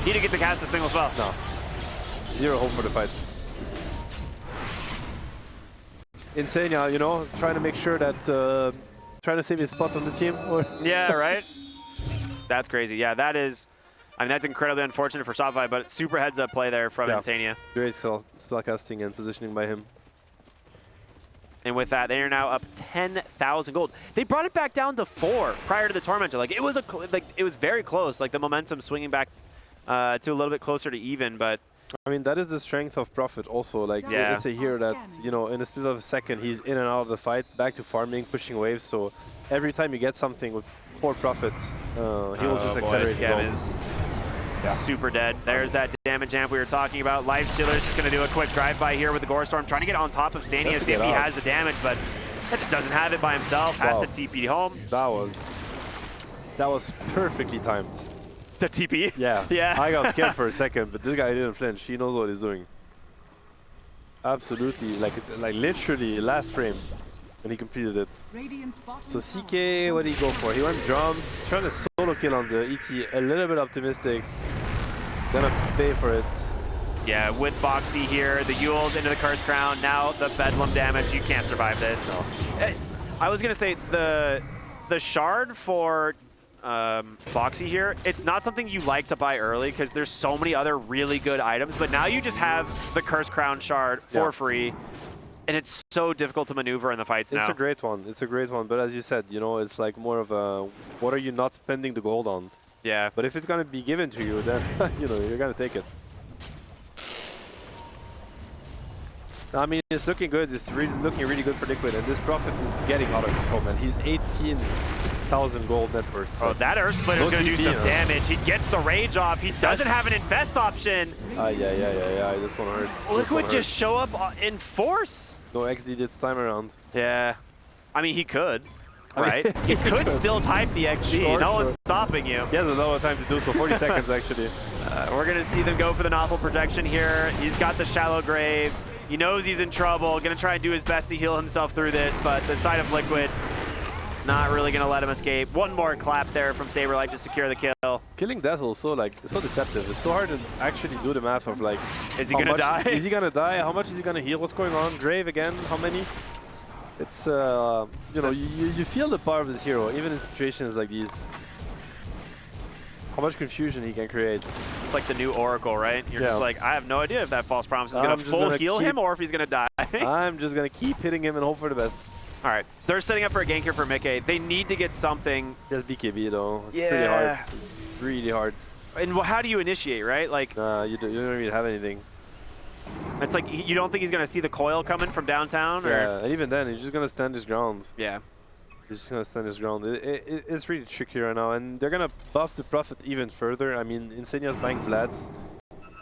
S2: He didn't get to cast a single spell.
S1: No. Zero hope for the fight. Insania, you know, trying to make sure that... trying to save his spot on the team.
S2: Yeah, right? That's crazy. Yeah, that is... I mean, that's incredibly unfortunate for Shopify, but super heads-up play there from Insania.
S1: Great spellcasting and positioning by him.
S2: And with that, they are now up 10,000 gold. They brought it back down to 4 prior to the Tormentor. Like, it was very close. Like, the momentum swinging back to a little bit closer to even, but...
S1: I mean, that is the strength of Prophet also. Like,
S2: Yeah.
S1: it's a hero that, you know, in a split of a second, he's in and out of the fight, back to farming, pushing waves. So every time you get something with poor Prophet, he will just accelerate the
S2: Scam
S1: gold.
S2: is super dead. There's that damage amp we were talking about. Lifestealer's just going to do a quick drive-by here with the Gore Storm, trying to get on top of Stania,
S1: Has to
S2: see if
S1: get
S2: he
S1: out.
S2: has the damage, but that just doesn't have it by himself. Has to
S1: Wow.
S2: TP home.
S1: That was perfectly timed.
S2: The TP?
S1: Yeah.
S2: Yeah.
S1: I got scared for a second, but this guy didn't flinch. He knows what he's doing. Absolutely. Like literally last frame when he completed it.
S3: Radiant's bottom
S1: So
S3: tower
S1: CK,
S3: is
S1: what
S3: under
S1: did he go
S3: attack.
S1: for? He went drums. He's trying to solo kill on the ET. A little bit optimistic. Gonna pay for it.
S2: Yeah, with Boxy here, the Yules into the Curse Crown, now the Bedlam damage. You can't survive this.
S1: No.
S2: I was going to say, the Shard for Boxy here, it's not something you like to buy early because there's so many other really good items, but now you just have the Curse Crown Shard for free, and it's so difficult to maneuver in the fights now.
S1: It's a great one. It's a great one. But as you said, you know, it's like more of a, what are you not spending the gold on?
S2: Yeah.
S1: But if it's going to be given to you, then, you know, you're going to take it. I mean, it's looking good. It's really looking really good for Liquid. And this Prophet is getting out of control, man. He's 18,000 gold net worth.
S2: Oh, that Earth Splitter is
S1: No
S2: going to do
S1: TP,
S2: some damage. He gets the rage off. He doesn't have an invest option.
S1: Yeah. This one hurts.
S2: Liquid just show up in force.
S1: No XD this time around.
S2: Yeah. I mean, he could, right?
S1: mean,
S2: he could still type the XD.
S1: Sure,
S2: no
S1: sure.
S2: one's stopping you.
S1: He has a lot of time to do so. 40 seconds, actually.
S2: We're going to see them go for the novel projection here. He's got the shallow grave. He knows he's in trouble. Going to try and do his best to heal himself through this, but the side of Liquid not really going to let him escape. One more clap there from Saberlight to secure the kill.
S1: Killing Dazzle is so deceptive. It's so hard to actually do the math of like,
S2: Is he going to die?
S1: Is he gonna die? How much is he gonna heal? What's going on? Grave again? How many? It's you know, you feel the power of this hero even in situations like these. How much confusion he can create.
S2: It's like the new Oracle, right? You're just like, I have no idea if that false promise is going
S1: I'm
S2: to
S1: just
S2: full
S1: gonna
S2: heal
S1: keep-
S2: him or if he's going to die.
S1: I'm just gonna keep hitting him and hope for the best.
S2: All right, they're setting up for a gank here for Mickey. They need to get something.
S1: He has BKB though. It's pretty
S2: Yeah.
S1: hard. It's really hard.
S2: And how do you initiate, right? Like,
S1: You don't really have anything.
S2: It's like you don't think he's going to see the coil coming from downtown? Or?
S1: Yeah, and even then, he's just going to stand his ground.
S2: Yeah.
S1: He's just going to stand his ground. It's really tricky right now, and they're going to buff the Prophet even further. I mean, Insania's buying Vlads.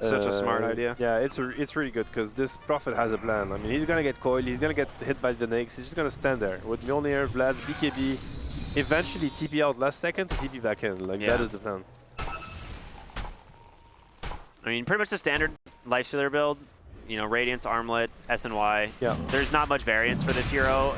S2: Such a smart idea.
S1: Yeah, it's really good because this Prophet has a plan. I mean, he's going to get coiled, he's going to get hit by the Nakes, he's just going to stand there with Mjolnir, Vlads, BKB, eventually TP out last second to TP back in. Like, that is the plan.
S2: I mean, pretty much the standard Lifestealer build. You know, Radiance, Armlet, SNY.
S1: Yeah.
S2: There's not much variance for this hero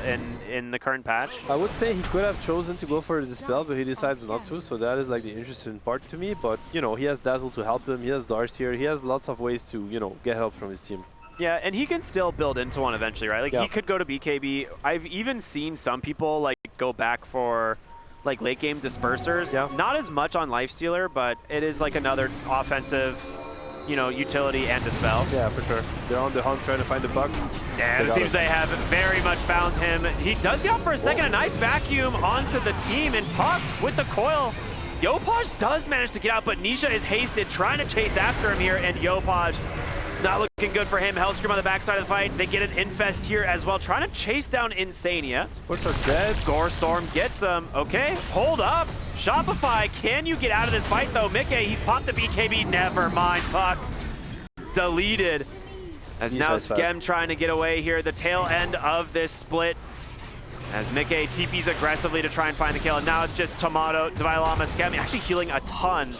S2: in the current patch.
S1: I would say he could have chosen to go for the Dispel, but he decides not to, so that is like the interesting part to me. But, you know, he has Dazzle to help him, he has Darkseer, he has lots of ways to, you know, get help from his team.
S2: Yeah, and he can still build into one eventually, right? Like, he could go to BKB. I've even seen some people, like, go back for, like, late game dispersers.
S1: Yeah.
S2: Not as much on Lifestealer, but it is, like, another offensive, you know, utility and dispel.
S1: Yeah, for sure. They're on the hunt trying to find the bug.
S2: Yeah, it seems they have very much found him. He does get up for a second. A nice vacuum onto the team, and Puck with the coil. Yopaj does manage to get out, but Nisha is hasted, trying to chase after him here, and Yopaj not looking good for him. Hellscream on the backside of the fight. They get an Infest here as well, trying to chase down Insania.
S1: Sports are dead.
S2: Gore Storm gets him. Okay, hold up. Shopify, can you get out of this fight though? Mickey, he's popped the BKB. Never mind, Puck. Deleted. As now Skem trying to get away here. The tail end of this split. As Mickey TPs aggressively to try and find the kill. And now it's just Tomato, Dvailama, Skem actually healing a ton.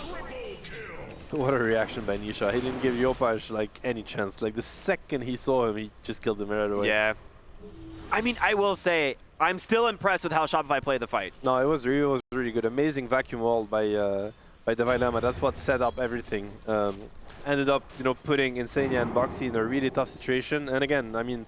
S1: What a reaction by Nisha. He didn't give Yopaj like any chance. Like the second he saw him, he just killed him right away.
S2: Yeah. I mean, I will say, I'm still impressed with how Shopify played the fight.
S1: No, it was really good. Amazing vacuum wall by Dvailama. That's what set up everything. Ended up, you know, putting Insania and Boxy in a really tough situation. And again, I mean,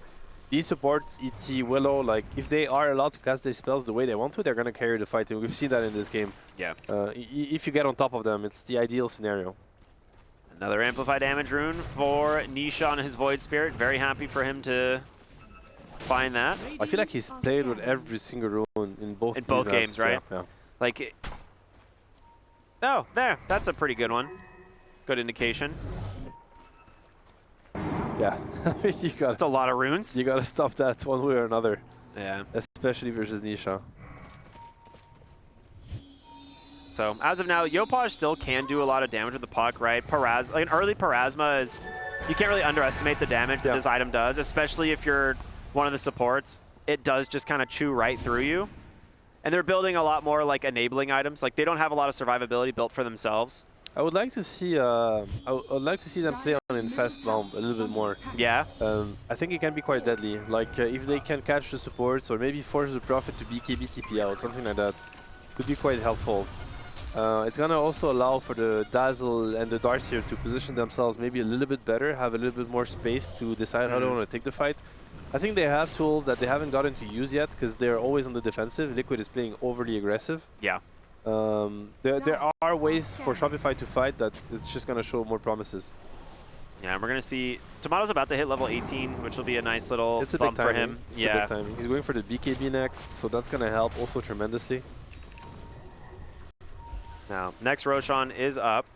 S1: these supports, ET, Willow, like if they are allowed to cast their spells the way they want to, they're gonna carry the fight. And we've seen that in this game.
S2: Yeah.
S1: If you get on top of them, it's the ideal scenario.
S2: Another amplified damage rune for Nisha on his Void Spirit. Very happy for him to find that.
S1: I feel like he's played with every single rune in both
S2: games, right?
S1: Yeah.
S2: Like, oh, there. That's a pretty good one. Good indication.
S1: Yeah, you got.
S2: That's a lot of runes.
S1: You gotta stop that one way or another.
S2: Yeah.
S1: Especially versus Nisha.
S2: So as of now, Yopaj still can do a lot of damage with the puck, right? Like an early Parasma is, you can't really underestimate the damage that this item does, especially if you're one of the supports. It does just kind of chew right through you. And they're building a lot more like enabling items. Like they don't have a lot of survivability built for themselves.
S1: I would like to see them play on Infest Bomb a little bit more.
S2: Yeah.
S1: I think it can be quite deadly. Like if they can catch the supports or maybe force the Prophet to BKB TP out, something like that, could be quite helpful. It's gonna also allow for the Dazzle and the Darkseer to position themselves maybe a little bit better, have a little bit more space to decide how they want to take the fight. I think they have tools that they haven't gotten to use yet because they're always on the defensive. Liquid is playing overly aggressive.
S2: Yeah.
S1: There are ways for Shopify to fight that is just gonna show more promises.
S2: Yeah, and we're gonna see Tomato's about to hit level 18, which will be a nice little bump for him.
S1: It's a big timing. He's going for the BKB next, so that's gonna help also tremendously.
S2: Now, next Roshan is up.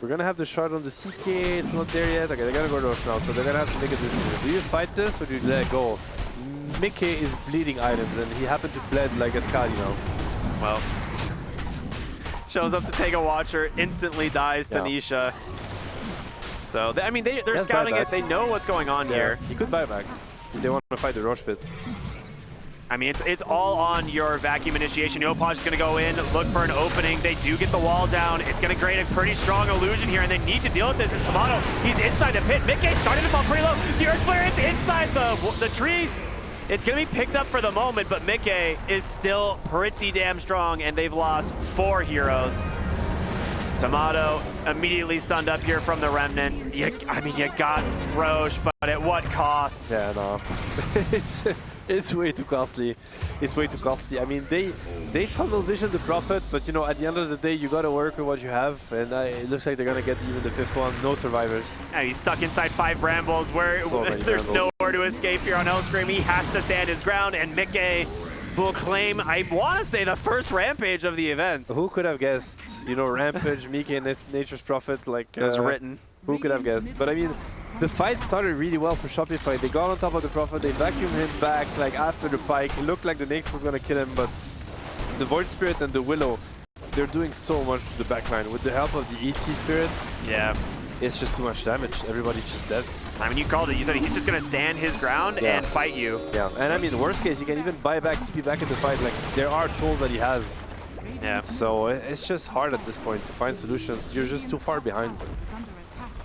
S1: We're gonna have the shot on the CK, it's not there yet. Okay, they gotta go to Roshan now, so they're gonna have to make a decision. Do you fight this or do you let it go? Mickey is bleeding items and he happened to bleed like a Skadi now.
S2: Well, shows up to take a watcher, instantly dies to Nisha. So, I mean, they're scouting it, they know what's going on here.
S1: He could buy back if they want to fight the Roche pit.
S2: I mean, it's all on your vacuum initiation. Yopaj is going to go in, look for an opening. They do get the wall down. It's going to create a pretty strong illusion here, and they need to deal with this. As Tomato, he's inside the pit. Mickey starting to fall pretty low. The Earth Splitter, it's inside the trees. It's going to be picked up for the moment, but Mickey is still pretty damn strong, and they've lost 4 heroes. Tomato immediately stunned up here from the Remnants. I mean, you got Roche, but at what cost?
S1: Yeah, no. It's way too costly. It's way too costly. I mean, they tunnel vision the Prophet, but you know, at the end of the day, you gotta work with what you have, and it looks like they're gonna get even the 5th one. No survivors.
S2: Yeah, he's stuck inside 5 brambles where there's nowhere to escape here on Hellscream. He has to stand his ground, and Mickey will claim, I want to say, the first Rampage of the event.
S1: Who could have guessed? You know, Rampage, Mickey, and Nature's Prophet, like...
S2: it was written.
S1: Who could have guessed? But I mean, the fight started really well for Shopify. They got on top of the Prophet, they vacuumed him back like after the pike. It looked like the Nyx was gonna kill him, but the Void Spirit and the Willow, they're doing so much to the backline. With the help of the ET Spirit,
S2: Yeah.
S1: it's just too much damage. Everybody's just dead.
S2: I mean, you called it. You said he's just going to stand his ground and fight you.
S1: Yeah, and I mean, worst case, he can even buy back, TP back in the fight. Like, there are tools that he has.
S2: Yeah.
S1: So it's just hard at this point to find solutions. You're just too far behind.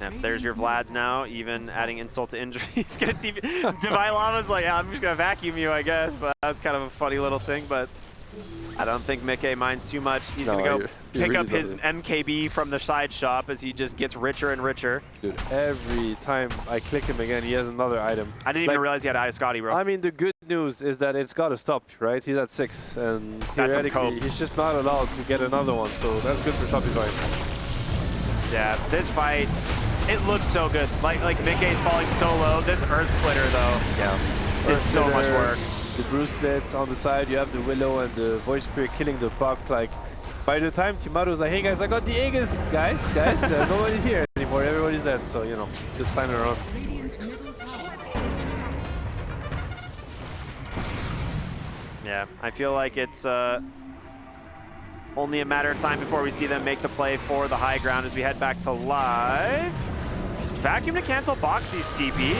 S2: Yep, there's your Vlads now, even adding insult to injury. He's going to TP. Divine Lava's like, yeah, I'm just going to vacuum you, I guess. But that's kind of a funny little thing. But I don't think Mickey minds too much. He's going to go pick
S1: really
S2: up his
S1: doesn't.
S2: MKB from the side shop as he just gets richer and richer.
S1: Dude, every time I click him again, he has another item.
S2: I didn't even realize he had Eye of Scotty, bro.
S1: I mean, the good news is that it's got to stop, right? He's at 6, and
S2: That's some
S1: theoretically,
S2: cope.
S1: he's just not allowed to get another one, so that's good for Shopify.
S2: Yeah, this fight, it looks so good. Like Mickey's falling so low. This Earth Splitter, though, did so much work.
S1: The Bruce Split on the side, you have the Willow and the Voice Spirit killing the puck. Like, by the time Timaru's like, hey guys, I got the Aegis, guys, nobody's here anymore, everybody's dead, so, you know, just time it around.
S3: Radiant's middle tower is under attack.
S2: Yeah, I feel like it's only a matter of time before we see them make the play for the high ground as we head back to live. Vacuum to cancel Boxy's TP.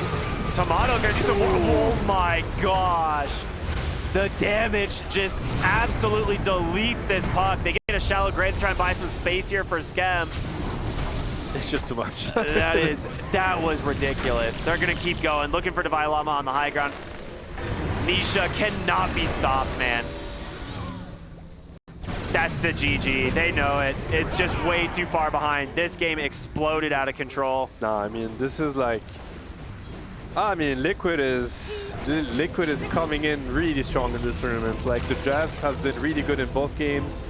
S2: Tomato gonna do some more. Oh my gosh. The damage just absolutely deletes this puck. They get a shallow grade to try and buy some space here for Skem.
S1: It's just too much.
S2: That was ridiculous. They're gonna keep going, looking for Divine Llama on the high ground. Nisha cannot be stopped, man. That's the GG. They know it. It's just way too far behind. This game exploded out of control.
S1: Nah, I mean, this is like... I mean, Liquid is coming in really strong in this tournament. Like, the drafts have been really good in both games.